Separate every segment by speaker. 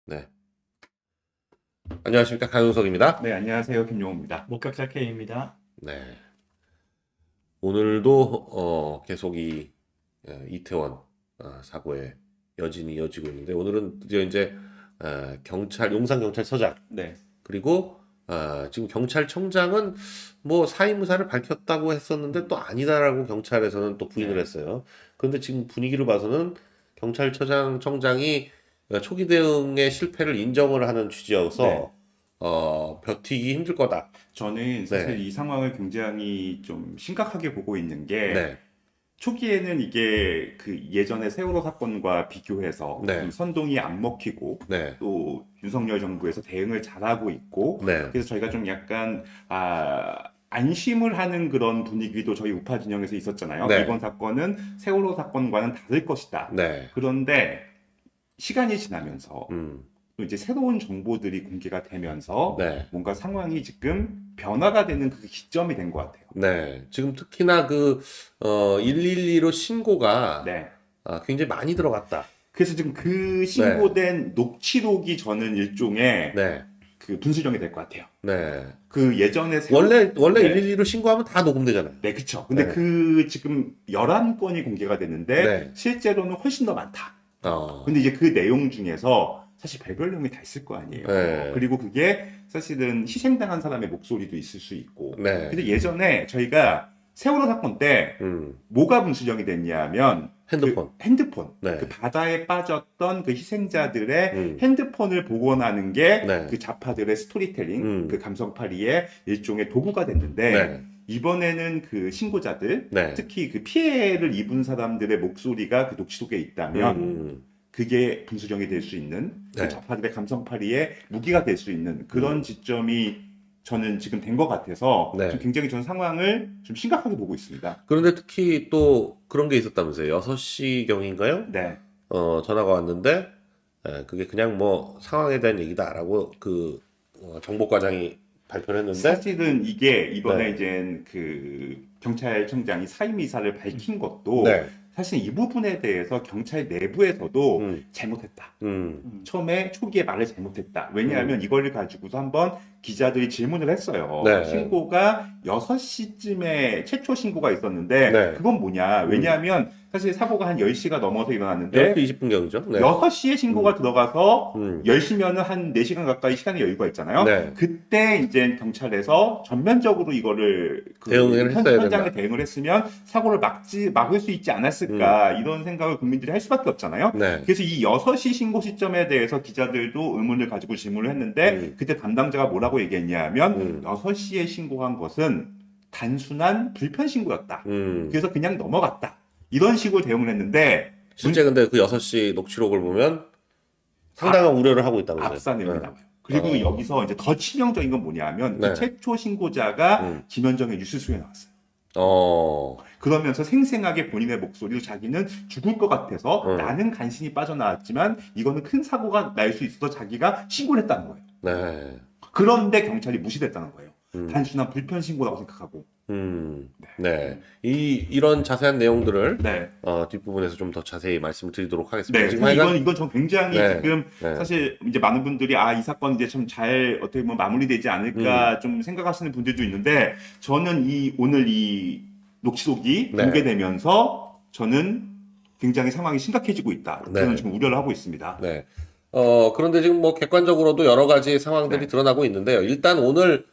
Speaker 1: 네. 안녕하십니까. 강용석입니다.
Speaker 2: 네, 안녕하세요. 김용호입니다.
Speaker 3: 목격자 K입니다.
Speaker 1: 네. 오늘도 계속 이태원 사고의 여진이 이어지고 있는데 오늘은 드디어 이제 경찰 용산경찰서장
Speaker 2: 네,
Speaker 1: 그리고 지금 경찰청장은 뭐 사임 의사를 밝혔다고 했었는데 또 아니다라고 경찰에서는 또 부인을
Speaker 2: 네.
Speaker 1: 했어요. 그런데 지금 분위기를 봐서는 경찰청장이 초기 대응의 실패를 인정을 하는 취지여서
Speaker 2: 네.
Speaker 1: 버티기 힘들 거다.
Speaker 2: 저는 사실
Speaker 1: 네.
Speaker 2: 이 상황을 굉장히 좀 심각하게 보고 있는 게
Speaker 1: 네,
Speaker 2: 초기에는 이게 그 예전의 세월호 사건과 비교해서
Speaker 1: 네.
Speaker 2: 좀 선동이 안 먹히고
Speaker 1: 네,
Speaker 2: 또 윤석열 정부에서 대응을 잘하고 있고
Speaker 1: 네,
Speaker 2: 그래서 저희가 좀 약간 안심을 하는 그런 분위기도 저희 우파 진영에서 있었잖아요.
Speaker 1: 네.
Speaker 2: 이번 사건은 세월호 사건과는 다를 것이다.
Speaker 1: 네,
Speaker 2: 그런데 시간이 지나면서
Speaker 1: 음,
Speaker 2: 또 이제 새로운 정보들이 공개가 되면서
Speaker 1: 네,
Speaker 2: 뭔가 상황이 지금 변화가 되는 그 기점이 된 것 같아요.
Speaker 1: 네. 지금 특히나 112로 신고가
Speaker 2: 네.
Speaker 1: 굉장히 많이 들어갔다.
Speaker 2: 그래서 지금 그 신고된 녹취록이 저는 일종의
Speaker 1: 네,
Speaker 2: 그 분수령이 될 것 같아요.
Speaker 1: 네.
Speaker 2: 그 예전에
Speaker 1: 원래
Speaker 2: 네.
Speaker 1: 112로 신고하면 다 녹음되잖아요.
Speaker 2: 네, 그쵸. 근데
Speaker 1: 네.
Speaker 2: 그 지금 11건이 공개가 됐는데
Speaker 1: 네.
Speaker 2: 실제로는 훨씬 더 많다.
Speaker 1: 어,
Speaker 2: 근데 이제 그 내용 중에서 사실 별별 내용이 다 있을 거 아니에요.
Speaker 1: 네.
Speaker 2: 그리고 그게 사실은 희생당한 사람의 목소리도 있을 수 있고.
Speaker 1: 네,
Speaker 2: 근데 예전에 저희가 세월호 사건 때 뭐가 분수령이 됐냐면
Speaker 1: 핸드폰.
Speaker 2: 그 핸드폰.
Speaker 1: 네.
Speaker 2: 그 바다에 빠졌던 그 희생자들의
Speaker 1: 음.
Speaker 2: 핸드폰을 복원하는 게
Speaker 1: 네.
Speaker 2: 그 좌파들의 스토리텔링,
Speaker 1: 음.
Speaker 2: 그 감성팔이의 일종의 도구가 됐는데
Speaker 1: 네,
Speaker 2: 이번에는 그 신고자들,
Speaker 1: 네.
Speaker 2: 특히 그 피해를 입은 사람들의 목소리가 그 녹취록에 있다면 그게 분수령이 될 수 있는
Speaker 1: 네.
Speaker 2: 그 좌파들의 감성팔이의 무기가 될 수 있는 그런 지점이 저는 지금 된 것 같아서
Speaker 1: 네.
Speaker 2: 좀 굉장히 저는 상황을 좀 심각하게 보고 있습니다.
Speaker 1: 그런데 특히 또 그런 게 있었다면서요. 6시경인가요?
Speaker 2: 네.
Speaker 1: 전화가 왔는데, 그게 그냥 뭐 상황에 대한 얘기다라고 정보과장이 발표를 했는데,
Speaker 2: 사실은 이게 이번에
Speaker 1: 네.
Speaker 2: 이제 그 경찰청장이 사임 이사를 밝힌 것도
Speaker 1: 네.
Speaker 2: 사실 이 부분에 대해서 경찰 내부에서도
Speaker 1: 음.
Speaker 2: 잘못했다.
Speaker 3: 음.
Speaker 2: 초기에 말을 잘못했다. 왜냐하면 이걸 가지고서 한번 기자들이 질문을 했어요.
Speaker 1: 네.
Speaker 2: 신고가 6시쯤에 최초 신고가 있었는데
Speaker 1: 네.
Speaker 2: 그건 뭐냐. 왜냐하면 사실 사고가 한 10시가 넘어서 일어났는데
Speaker 1: 10시 20분경이죠. 네.
Speaker 2: 6시에 신고가 들어가서
Speaker 1: 음.
Speaker 2: 10시면은 한 4시간 가까이 시간의 여유가 있잖아요.
Speaker 1: 네.
Speaker 2: 그때 이제 경찰에서 전면적으로 이거를
Speaker 1: 대응을 했어야
Speaker 2: 현장에
Speaker 1: 된다.
Speaker 2: 대응을 했으면 사고를 막을 수 있지 않았을까 이런 생각을 국민들이 할 수밖에 없잖아요.
Speaker 1: 네.
Speaker 2: 그래서 이 6시 신고 시점에 대해서 기자들도 의문을 가지고 질문을 했는데 그때 담당자가 뭐라고 얘기했냐면 6시에 신고한 것은 단순한 불편 신고였다. 그래서 그냥 넘어갔다. 이런 식으로 대응을 했는데
Speaker 1: 실제 근데 그 6시 녹취록을 보면 상당한 우려를 하고 있다면서요.
Speaker 2: 앞사 내용이
Speaker 1: 네.
Speaker 2: 나와요. 그리고 여기서 이제 더 치명적인 건 뭐냐면
Speaker 1: 네.
Speaker 2: 그 최초 신고자가 김현정의 뉴스쇼에 나왔어요. 그러면서 생생하게 본인의 목소리로 자기는 죽을 것 같아서 나는 간신히 빠져나왔지만 이거는 큰 사고가 날 수 있어서 자기가 신고를 했다는 거예요.
Speaker 1: 네.
Speaker 2: 그런데 경찰이 무시됐다는 거예요. 단순한 불편 신고라고 생각하고.
Speaker 1: 네. 이런 자세한 내용들을
Speaker 2: 네.
Speaker 1: 뒷부분에서 좀 더 자세히 말씀을 드리도록 하겠습니다.
Speaker 2: 네,
Speaker 1: 지금
Speaker 2: 그래서
Speaker 1: 하여간
Speaker 2: 이건 전 굉장히
Speaker 1: 네.
Speaker 2: 지금
Speaker 1: 네.
Speaker 2: 사실 이제 많은 분들이 이 사건 이제 좀 잘 어떻게 보면 마무리되지 않을까 좀 생각하시는 분들도 있는데 저는 오늘 이 녹취록이
Speaker 1: 네.
Speaker 2: 공개되면서 저는 굉장히 상황이 심각해지고 있다.
Speaker 1: 네.
Speaker 2: 저는 지금 우려를 하고 있습니다.
Speaker 1: 네. 그런데 지금 뭐 객관적으로도 여러 가지 상황들이
Speaker 2: 네.
Speaker 1: 드러나고 있는데요. 일단 오늘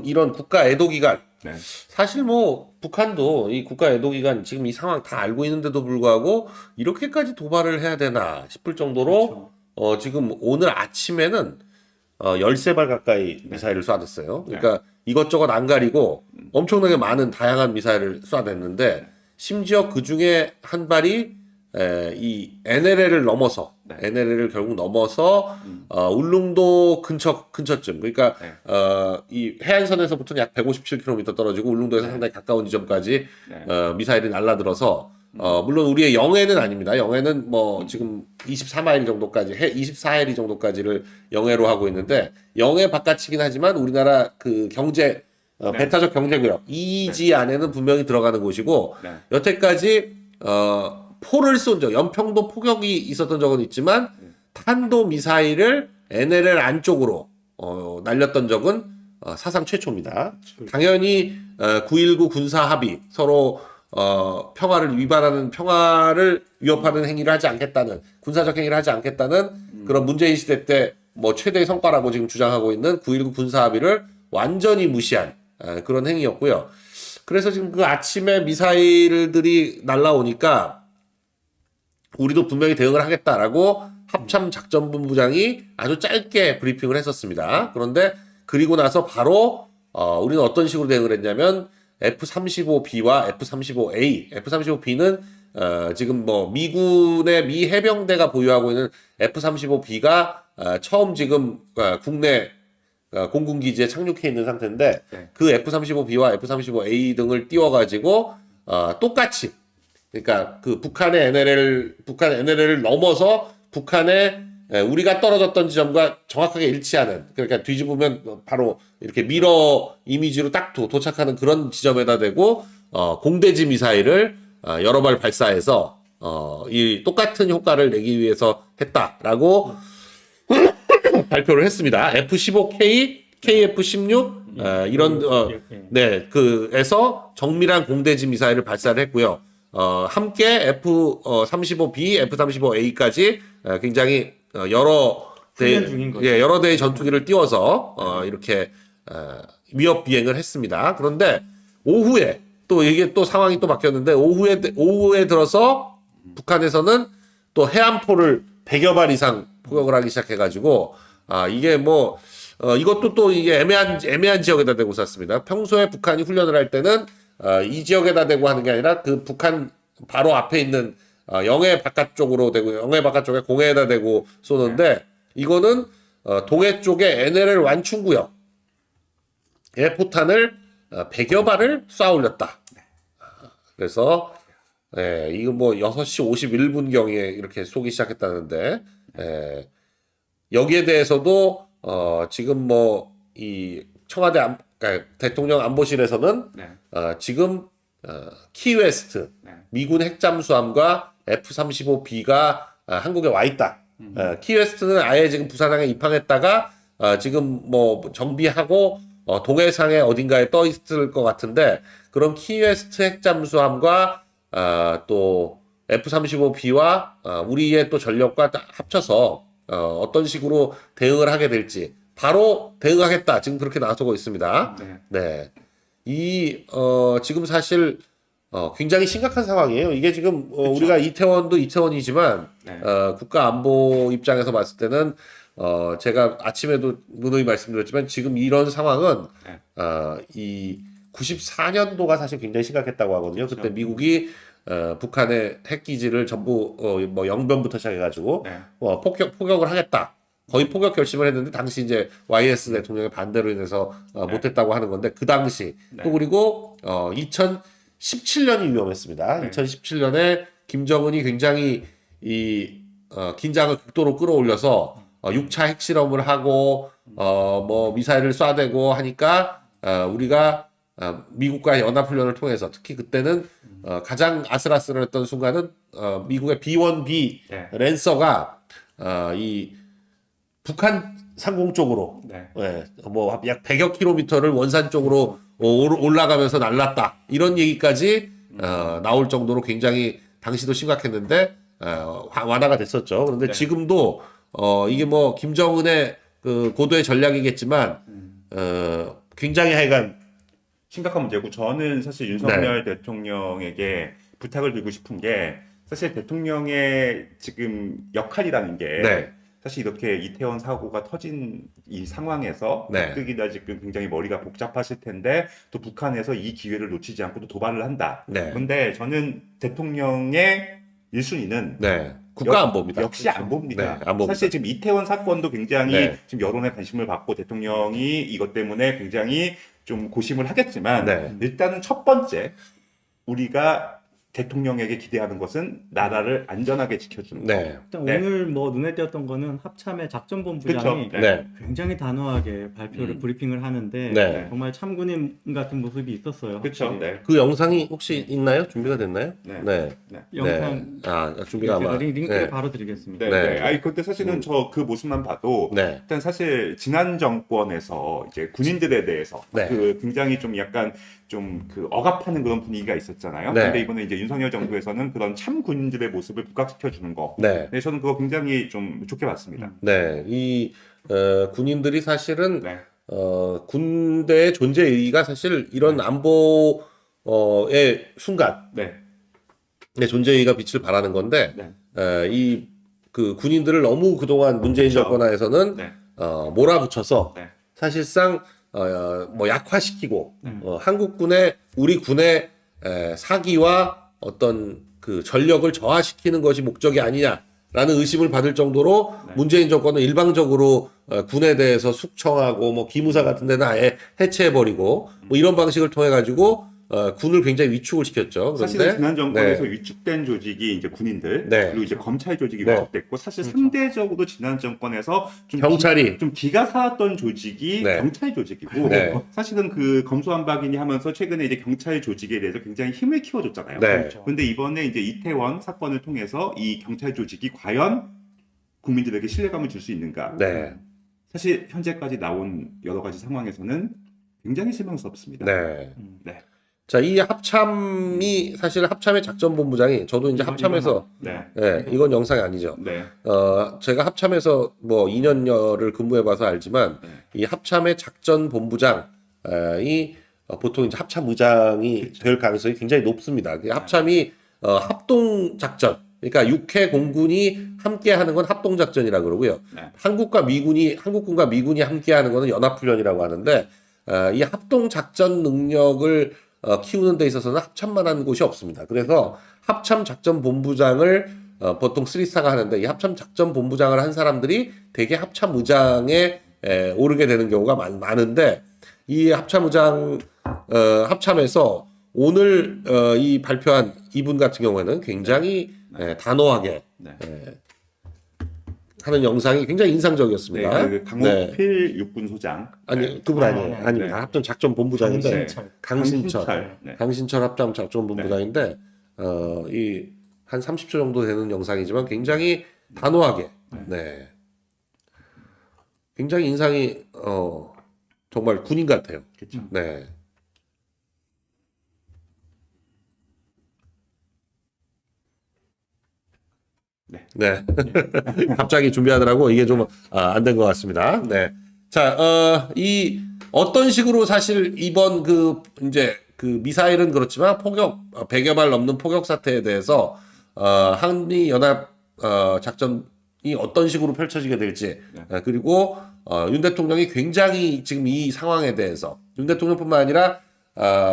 Speaker 1: 이런 국가 애도 기간
Speaker 2: 네.
Speaker 1: 사실 뭐 북한도 이 국가 애도 기간 지금 이 상황 다 알고 있는데도 불구하고 이렇게까지 도발을 해야 되나 싶을 정도로 지금 오늘 아침에는 13발 가까이 미사일을 쏴댔어요. 그러니까 이것저것 안 가리고 엄청나게 많은 다양한 미사일을 쏴댔는데 심지어 그 중에 한 발이 이 NLL을 넘어서 NLL을 결국 넘어서 울릉도 근처쯤 그러니까 이 해안선에서부터는 약 157km 떨어지고 울릉도에서 상당히 가까운 지점까지 미사일이 날라들어서 물론 우리의 영해는 아닙니다. 영해는 뭐 지금 24마일 정도까지 24해리 정도까지를 영해로 하고 있는데 영해 바깥이긴 하지만 우리나라 그 경제 배타적 경제구역 EEZ 안에는 분명히 들어가는 곳이고 여태까지 포를 쏜 적, 연평도 포격이 있었던 적은 있지만 탄도 미사일을 NLL 안쪽으로 날렸던 적은 사상 최초입니다. 당연히 9.19 군사 합의 서로 평화를 위협하는 행위를 하지 않겠다는 군사적 행위를 하지 않겠다는 그런 문재인 시대 때 뭐 최대의 성과라고 지금 주장하고 있는 9.19 군사 합의를 완전히 무시한 그런 행위였고요. 그래서 지금 그 아침에 미사일들이 날라오니까 우리도 분명히 대응을 하겠다라고 합참작전본부장이 아주 짧게 브리핑을 했었습니다. 그런데 그리고 나서 바로 우리는 어떤 식으로 대응을 했냐면 F-35B와 F-35A, F-35B는 지금 뭐 미군의 미 해병대가 보유하고 있는 F-35B가 처음 지금 국내 공군기지에 착륙해 있는 상태인데 그 F-35B와 F-35A 등을 띄워가지고 똑같이 그러니까 그 북한 NLL을 넘어서 북한의 우리가 떨어졌던 지점과 정확하게 일치하는 그러니까 뒤집으면 바로 이렇게 미러 이미지로 딱 도착하는 그런 지점에다 대고 공대지 미사일을 여러 발 발사해서 이 똑같은 효과를 내기 위해서 했다라고 발표를 했습니다. F-15K, KF-16 이런 그에서 정밀한 공대지 미사일을 발사를 했고요. 함께 F-35B, F-35A까지 굉장히 여러 대의 전투기를 띄워서 이렇게 위협 비행을 했습니다. 그런데 오후에 또 이게 또 상황이 또 바뀌었는데 오후에 들어서 북한에서는 또 해안포를 100여 발 이상 포격을 하기 시작해가지고 이게 뭐 이것도 또 이게 애매한 지역에다 대고 쐈습니다. 평소에 북한이 훈련을 할 때는 이 지역에다 대고 하는 게 아니라 그 북한 바로 앞에 있는 영해 바깥쪽으로 대고 영해 바깥쪽에 공해에다 대고 쏘는데 이거는 동해 쪽에 NLL 완충구역에 포탄을 100여 발을 쏴 올렸다. 그래서 이거 뭐 6시 51분경에 이렇게 쏘기 시작했다는데 여기에 대해서도 지금 뭐 이 청와대 그러니까 대통령 안보실에서는 지금 키웨스트 미군 핵잠수함과 F-35B가 한국에 와 있다. 키웨스트는 아예 지금 부산항에 입항했다가 지금 뭐 정비하고 동해상에 어딘가에 떠 있을 것 같은데 그런 키웨스트 핵잠수함과 또 F-35B와 우리의 또 전력과 합쳐서 어떤 식으로 대응을 하게 될지 바로 대응하겠다. 지금 그렇게 나서고 있습니다. 네. 지금 사실 굉장히 심각한 상황이에요. 이게 지금 우리가 이태원도 이태원이지만 국가안보 입장에서 봤을 때는 제가 아침에도 누누이 말씀드렸지만 지금 이런 상황은 이 94년도가 사실 굉장히 심각했다고 하거든요.
Speaker 3: 그렇죠.
Speaker 1: 그때 미국이 북한의 핵기지를 전부 뭐 영변부터 시작해가지고 포격을 하겠다. 거의 포격 결심을 했는데 당시 이제 YS 대통령의 반대로 인해서 못했다고 하는 건데 그 당시 또 그리고 2017년이 위험했습니다. 2017년에 김정은이 굉장히 긴장을 극도로 끌어올려서 6차 핵실험을 하고 뭐 미사일을 쏴대고 하니까 우리가 미국과 연합훈련을 통해서 특히 그때는 가장 아슬아슬했던 순간은 미국의 B-1B 랜서가 이 북한 상공 쪽으로 뭐 약 100여 킬로미터를 원산 쪽으로 올라가면서 날랐다 이런 얘기까지 나올 정도로 굉장히 당시도 심각했는데 완화가 됐었죠. 그런데 지금도 이게 뭐 김정은의 그 고도의 전략이겠지만 굉장히 하여간
Speaker 2: 심각한 문제고 저는 사실 윤석열 대통령에게 부탁을 드리고 싶은 게 사실 대통령의 지금 역할이라는 게 사실 이렇게 이태원 사고가 터진 이 상황에서 가뜩이나 지금 굉장히 머리가 복잡하실 텐데 또 북한에서 이 기회를 놓치지 않고 또 도발을 한다. 그런데 저는 대통령의 1순위는
Speaker 1: 국가안보입니다.
Speaker 2: 역시 안보입니다.
Speaker 1: 안보입니다.
Speaker 2: 사실 지금 이태원 사건도 굉장히 지금 여론의 관심을 받고 대통령이 이것 때문에 굉장히 좀 고심을 하겠지만 일단은 첫 번째 우리가 대통령에게 기대하는 것은 나라를 안전하게 지켜주는 거.
Speaker 1: 네.
Speaker 3: 일단
Speaker 2: 네.
Speaker 3: 오늘 뭐 눈에 띄었던 거는 합참의 작전본부장이
Speaker 2: 그쵸.
Speaker 1: 네.
Speaker 3: 굉장히 단호하게 발표를 브리핑을 하는데
Speaker 1: 네.
Speaker 3: 정말 참군인 같은 모습이 있었어요.
Speaker 2: 그렇죠.
Speaker 3: 확실히.
Speaker 2: 네.
Speaker 1: 그 영상이 혹시 있나요? 준비가 됐나요?
Speaker 2: 네.
Speaker 1: 네.
Speaker 2: 네.
Speaker 3: 영상
Speaker 1: 아, 준비가 아마.
Speaker 3: 링크를
Speaker 1: 네.
Speaker 3: 바로 드리겠습니다.
Speaker 2: 네.
Speaker 1: 네.
Speaker 2: 네. 아니 근데 사실은 저 그 모습만 봐도
Speaker 1: 네.
Speaker 2: 일단 사실 지난 정권에서 이제 군인들에 대해서
Speaker 1: 네.
Speaker 2: 그 굉장히 좀 약간 좀 그 억압하는 그런 분위기가 있었잖아요.
Speaker 1: 네.
Speaker 2: 근데 이번에 이제 윤석열 정부에서는 그런 참 군인들의 모습을 부각시켜 주는 거.
Speaker 1: 네.
Speaker 2: 네, 저는 그거 굉장히 좀 좋게 봤습니다.
Speaker 1: 네. 이 군인들이 사실은
Speaker 2: 네.
Speaker 1: 군대의 존재 의의가 사실 이런 안보의 순간
Speaker 2: 네.
Speaker 1: 내 존재 의의가 빛을 발하는 건데
Speaker 2: 네.
Speaker 1: 이 그 군인들을 너무 그동안 문재인
Speaker 2: 그렇죠.
Speaker 1: 정권 하에서는
Speaker 2: 네.
Speaker 1: 몰아붙여서
Speaker 2: 네.
Speaker 1: 사실상 뭐 약화시키고 한국군의 우리 군의 사기와 어떤 그 전력을 저하시키는 것이 목적이 아니냐라는 의심을 받을 정도로
Speaker 2: 네.
Speaker 1: 문재인 정권은 일방적으로 군에 대해서 숙청하고 뭐 기무사 같은 데는 아예 해체해버리고 뭐 이런 방식을 통해 가지고 군을 굉장히 위축을 시켰죠.
Speaker 2: 사실은 지난 정권에서
Speaker 1: 네.
Speaker 2: 위축된 조직이 이제 군인들
Speaker 1: 네.
Speaker 2: 그리고 이제 검찰 조직이
Speaker 1: 네.
Speaker 2: 위축됐고 사실 상대적으로 지난 정권에서 좀
Speaker 1: 경찰이
Speaker 2: 좀 기가 살았던 조직이
Speaker 1: 네.
Speaker 2: 경찰 조직이고
Speaker 1: 네.
Speaker 2: 사실은 그 검수완박이니 하면서 최근에 이제 경찰 조직에 대해서 굉장히 힘을 키워줬잖아요.
Speaker 1: 네.
Speaker 3: 그렇죠.
Speaker 2: 근데 이번에 이제 이태원 사건을 통해서 이 경찰 조직이 과연 국민들에게 신뢰감을 줄 수 있는가?
Speaker 1: 네.
Speaker 2: 사실 현재까지 나온 여러 가지 상황에서는 굉장히 실망스럽습니다.
Speaker 1: 네.
Speaker 2: 네.
Speaker 1: 자, 이 합참이 사실 합참의 작전본부장이 저도 이제 합참에서
Speaker 2: 네.
Speaker 1: 이건 영상이 아니죠.
Speaker 2: 네.
Speaker 1: 제가 합참에서 뭐 2년여를 근무해봐서 알지만
Speaker 2: 네.
Speaker 1: 이 합참의 작전본부장이 보통 이제 합참의장이 될 가능성이 굉장히 높습니다. 그 합참이 합동작전, 그러니까 육해 공군이 함께하는 건 합동작전이라 그러고요.
Speaker 2: 네.
Speaker 1: 한국군과 미군이 함께하는 거는 연합훈련이라고 하는데 이 합동작전 능력을 키우는 데 있어서는 합참만 하는 곳이 없습니다. 그래서 합참작전본부장을 보통 3스타가 하는데 이 합참작전본부장을 한 사람들이 대개 합참의장에 오르게 되는 경우가 많은데 이 합참에서 오늘 이 발표한 이분 같은 경우에는 굉장히 단호하게
Speaker 2: 네.
Speaker 1: 하는 영상이 굉장히
Speaker 2: 네,
Speaker 1: 인상적이었습니다.
Speaker 2: 그 강호필 육군소장.
Speaker 1: 아니 그분 아니에요. 아닙니다.
Speaker 2: 네.
Speaker 1: 합참작전본부장인데
Speaker 3: 강신철.
Speaker 1: 강신철.
Speaker 2: 네.
Speaker 1: 강신철 합참작전본부장인데 이 한 30초 정도 되는 영상이지만 굉장히 단호하게 굉장히 인상이 정말 군인 같아요.
Speaker 2: 그렇죠.
Speaker 1: 네. 네. 갑자기 준비하느라고 이게 좀 안 된 것 같습니다. 네. 자, 이 어떤 식으로 사실 이번 그 이제 그 미사일은 그렇지만 100여 발 넘는 포격 사태에 대해서 한미 연합 작전이 어떤 식으로 펼쳐지게 될지 그리고 윤 대통령이 굉장히 지금 이 상황에 대해서 윤 대통령뿐만 아니라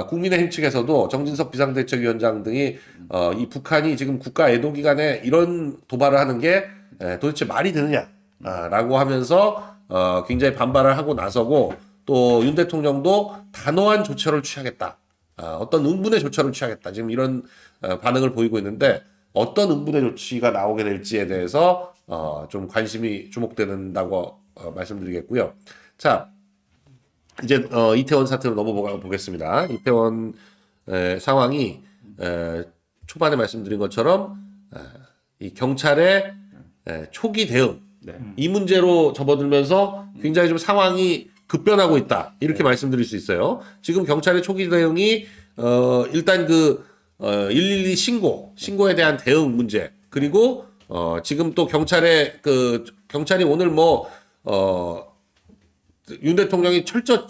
Speaker 1: 국민의힘 측에서도 정진석 비상대책위원장 등이 이 북한이 지금 국가 애도 기간에 이런 도발을 하는 게 도대체 말이 되느냐라고 하면서 굉장히 반발을 하고 나서고 또 윤 대통령도 단호한 조처를 취하겠다. 어떤 응분의 조처를 취하겠다. 지금 이런 반응을 보이고 있는데 어떤 응분의 조치가 나오게 될지에 대해서 좀 관심이 주목된다고 말씀드리겠고요. 자, 이제 이태원 사태로 넘어가 보겠습니다. 이태원 상황이 초반에 말씀드린 것처럼 이 경찰의 초기 대응 이 문제로 접어들면서 굉장히 좀 상황이 급변하고 있다 이렇게 말씀드릴 수 있어요. 지금 경찰의 초기 대응이 일단 그 112 신고에 대한 대응 문제 그리고 지금 또 경찰이 오늘 뭐 윤 대통령이 철저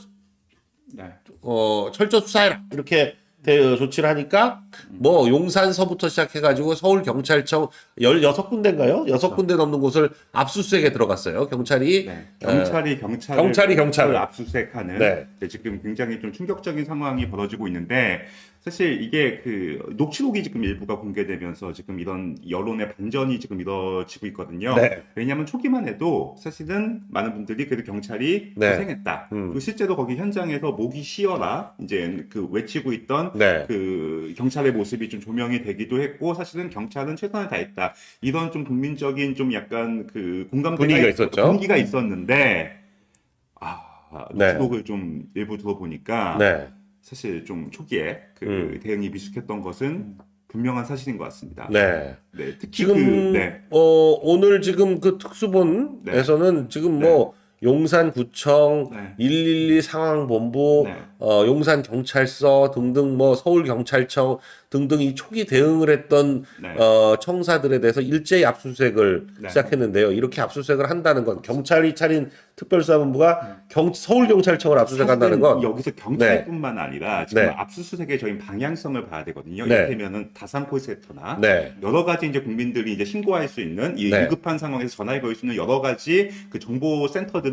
Speaker 1: 수사해라 이렇게 조치를 하니까 뭐 용산서부터 시작해가지고 서울 경찰청 16군데인가요? 6군데 넘는 곳을 압수수색에 들어갔어요. 경찰이.
Speaker 2: 네. 경찰이
Speaker 1: 경찰을
Speaker 2: 압수수색하는
Speaker 1: 네.
Speaker 2: 네, 지금 굉장히 좀 충격적인 상황이 벌어지고 있는데 사실 이게 그 녹취록이 지금 일부가 공개되면서 지금 이런 여론의 반전이 지금 이루어지고 있거든요.
Speaker 1: 네.
Speaker 2: 왜냐하면 초기만 해도 사실은 많은 분들이 그래도 경찰이
Speaker 1: 네.
Speaker 2: 고생했다. 그리고 실제로 거기 현장에서 목이 쉬어라 이제 그 외치고 있던
Speaker 1: 네.
Speaker 2: 그 경찰의 모습이 좀 조명이 되기도 했고 사실은 경찰은 최선을 다했다. 이런 좀 국민적인 좀 약간 그
Speaker 1: 분위기가 있었죠.
Speaker 2: 분위기가 있었는데
Speaker 1: 네.
Speaker 2: 녹취록을 좀 일부 들어보니까
Speaker 1: 네.
Speaker 2: 사실 좀 초기에 그 대응이 미숙했던 것은 분명한 사실인 것 같습니다.
Speaker 1: 네.
Speaker 2: 네, 특히
Speaker 1: 지금
Speaker 2: 네.
Speaker 1: 오늘 지금 그 특수본에서는 지금 뭐 용산구청,
Speaker 2: 네.
Speaker 1: 112 상황본부,
Speaker 2: 네.
Speaker 1: 용산경찰서 등등 뭐 서울경찰청 등등 이 초기 대응을 했던
Speaker 2: 네.
Speaker 1: 청사들에 대해서 일제히 압수수색을
Speaker 2: 네.
Speaker 1: 시작했는데요. 이렇게 압수수색을 한다는 건 경찰이 차린 특별수사본부가 서울경찰청을 압수수색한다는 건
Speaker 2: 여기서 경찰뿐만 아니라 지금
Speaker 1: 네.
Speaker 2: 압수수색의 저희 방향성을 봐야 되거든요.
Speaker 1: 네.
Speaker 2: 이를테면은 다산 콜센터나
Speaker 1: 네.
Speaker 2: 여러 가지 이제 국민들이 이제 신고할 수 있는 이
Speaker 1: 네.
Speaker 2: 위급한 상황에서 전화를 걸 수 있는 여러 가지 그 정보 센터들을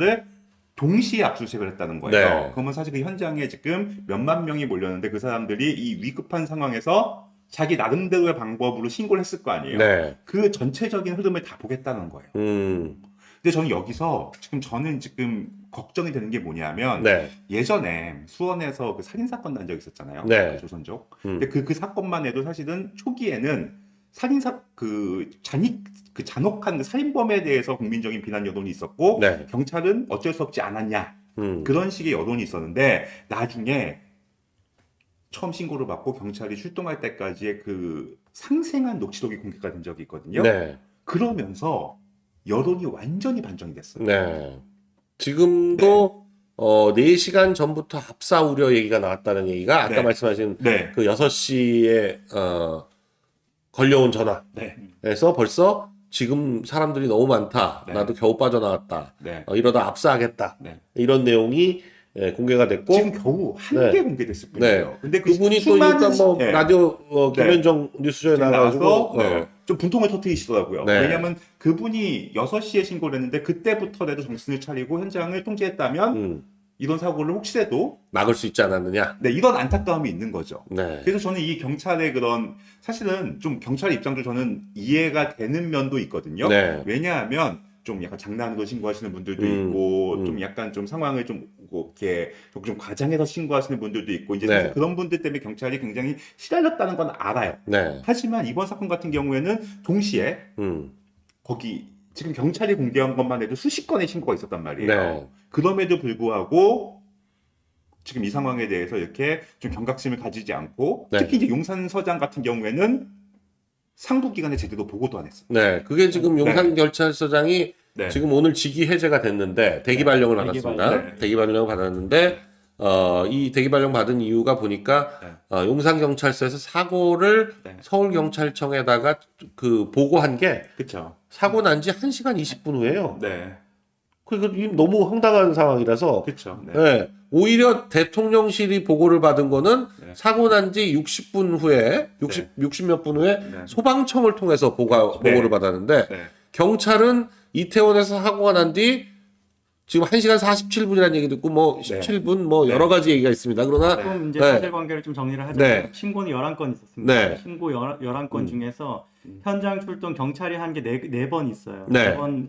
Speaker 2: 동시에 압수수색을 했다는 거예요.
Speaker 1: 네.
Speaker 2: 그러면 사실 그 현장에 지금 몇만 명이 몰렸는데 그 사람들이 이 위급한 상황에서 자기 나름대로의 방법으로 신고를 했을 거 아니에요.
Speaker 1: 네.
Speaker 2: 그 전체적인 흐름을 다 보겠다는 거예요. 근데 저는 여기서 저는 지금 걱정이 되는 게 뭐냐면
Speaker 1: 네.
Speaker 2: 예전에 수원에서 그 살인 사건 난 적 있었잖아요.
Speaker 1: 네.
Speaker 2: 그 조선족. 근데 그 사건만 해도 사실은 초기에는 잔혹한 그 살인범에 대해서 국민적인 비난 여론이 있었고
Speaker 1: 네.
Speaker 2: 경찰은 어쩔 수 없지 않았냐 그런 식의 여론이 있었는데 나중에 처음 신고를 받고 경찰이 출동할 때까지의 그 상생한 녹취록이 공개가 된 적이 있거든요.
Speaker 1: 네.
Speaker 2: 그러면서 여론이 완전히 반전이 됐어요.
Speaker 1: 네. 지금도 4시간 전부터 압사 우려 얘기가 나왔다는 얘기가 아까
Speaker 2: 네.
Speaker 1: 말씀하신
Speaker 2: 네.
Speaker 1: 그 6시에 걸려온
Speaker 2: 네.
Speaker 1: 전화에서 벌써 지금 사람들이 너무 많다.
Speaker 2: 네.
Speaker 1: 나도 겨우 빠져나왔다.
Speaker 2: 네.
Speaker 1: 이러다 압사하겠다.
Speaker 2: 네.
Speaker 1: 이런 내용이 공개가 됐고
Speaker 2: 지금 겨우 한
Speaker 1: 네.
Speaker 2: 개 공개됐을 뿐이에요.
Speaker 1: 네.
Speaker 2: 근데 그
Speaker 1: 그분이 또
Speaker 2: 수많은
Speaker 1: 일단 뭐
Speaker 2: 네.
Speaker 1: 라디오 김현정 뉴스쇼에
Speaker 2: 지금
Speaker 1: 나가지고
Speaker 2: 나와서 좀 분통을 터뜨리시더라고요.
Speaker 1: 네.
Speaker 2: 왜냐하면 그분이 6시에 신고를 했는데 그때부터라도 정신을 차리고 현장을 통제했다면 이런 사고를 혹시라도
Speaker 1: 막을 수 있지 않았느냐.
Speaker 2: 네, 이런 안타까움이 있는 거죠.
Speaker 1: 네.
Speaker 2: 그래서 저는 이 경찰의 그런 사실은 좀 경찰의 입장도 저는 이해가 되는 면도 있거든요.
Speaker 1: 네.
Speaker 2: 왜냐하면 좀 약간 장난으로 신고하시는 분들도 있고 좀 약간 좀 상황을 좀 이렇게 좀 과장해서 신고하시는 분들도 있고 이제
Speaker 1: 네.
Speaker 2: 사실 그런 분들 때문에 경찰이 굉장히 시달렸다는 건 알아요.
Speaker 1: 네.
Speaker 2: 하지만 이번 사건 같은 경우에는 동시에 거기 지금 경찰이 공개한 것만 해도 수십 건의 신고가 있었단 말이에요.
Speaker 1: 네.
Speaker 2: 그럼에도 불구하고 지금 이 상황에 대해서 이렇게 좀 경각심을 가지지 않고
Speaker 1: 네.
Speaker 2: 특히 이제 용산서장 같은 경우에는 상부기관에 제대로 보고도 안 했어요.
Speaker 1: 네. 그게 지금 용산경찰서장이
Speaker 2: 네.
Speaker 1: 지금 오늘 직위 해제가 됐는데 대기 발령을
Speaker 3: 대기
Speaker 1: 받았습니다.
Speaker 2: 발령.
Speaker 1: 대기 발령을 받았는데 이 대기 발령 받은 이유가 보니까 용산경찰서에서 사고를
Speaker 2: 네.
Speaker 1: 서울경찰청에다가 그 보고한 게
Speaker 2: 그렇죠.
Speaker 1: 사고 난 지 1시간 20분 후에요.
Speaker 2: 네.
Speaker 1: 그러니까 너무 황당한 상황이라서
Speaker 2: 그렇죠. 네.
Speaker 1: 네. 오히려 대통령실이 보고를 받은 거는
Speaker 2: 네.
Speaker 1: 사고 난 지 60분 후에 60 몇 분 후에
Speaker 2: 네.
Speaker 1: 소방청을 통해서 보고를 받았는데
Speaker 2: 네.
Speaker 1: 경찰은 이태원에서 사고가 난 뒤 지금 1시간 47분이라는 얘기 듣고 뭐 17분 뭐 여러 가지 얘기가 있습니다. 그러나
Speaker 3: 조금 이제
Speaker 1: 네.
Speaker 3: 사실관계를 좀 정리를 하자면
Speaker 1: 네.
Speaker 3: 신고는 11건 있었습니다.
Speaker 1: 네.
Speaker 3: 신고 11건 중에서 현장 출동 경찰이 한 게 4번 있어요.
Speaker 1: 네.
Speaker 3: 4번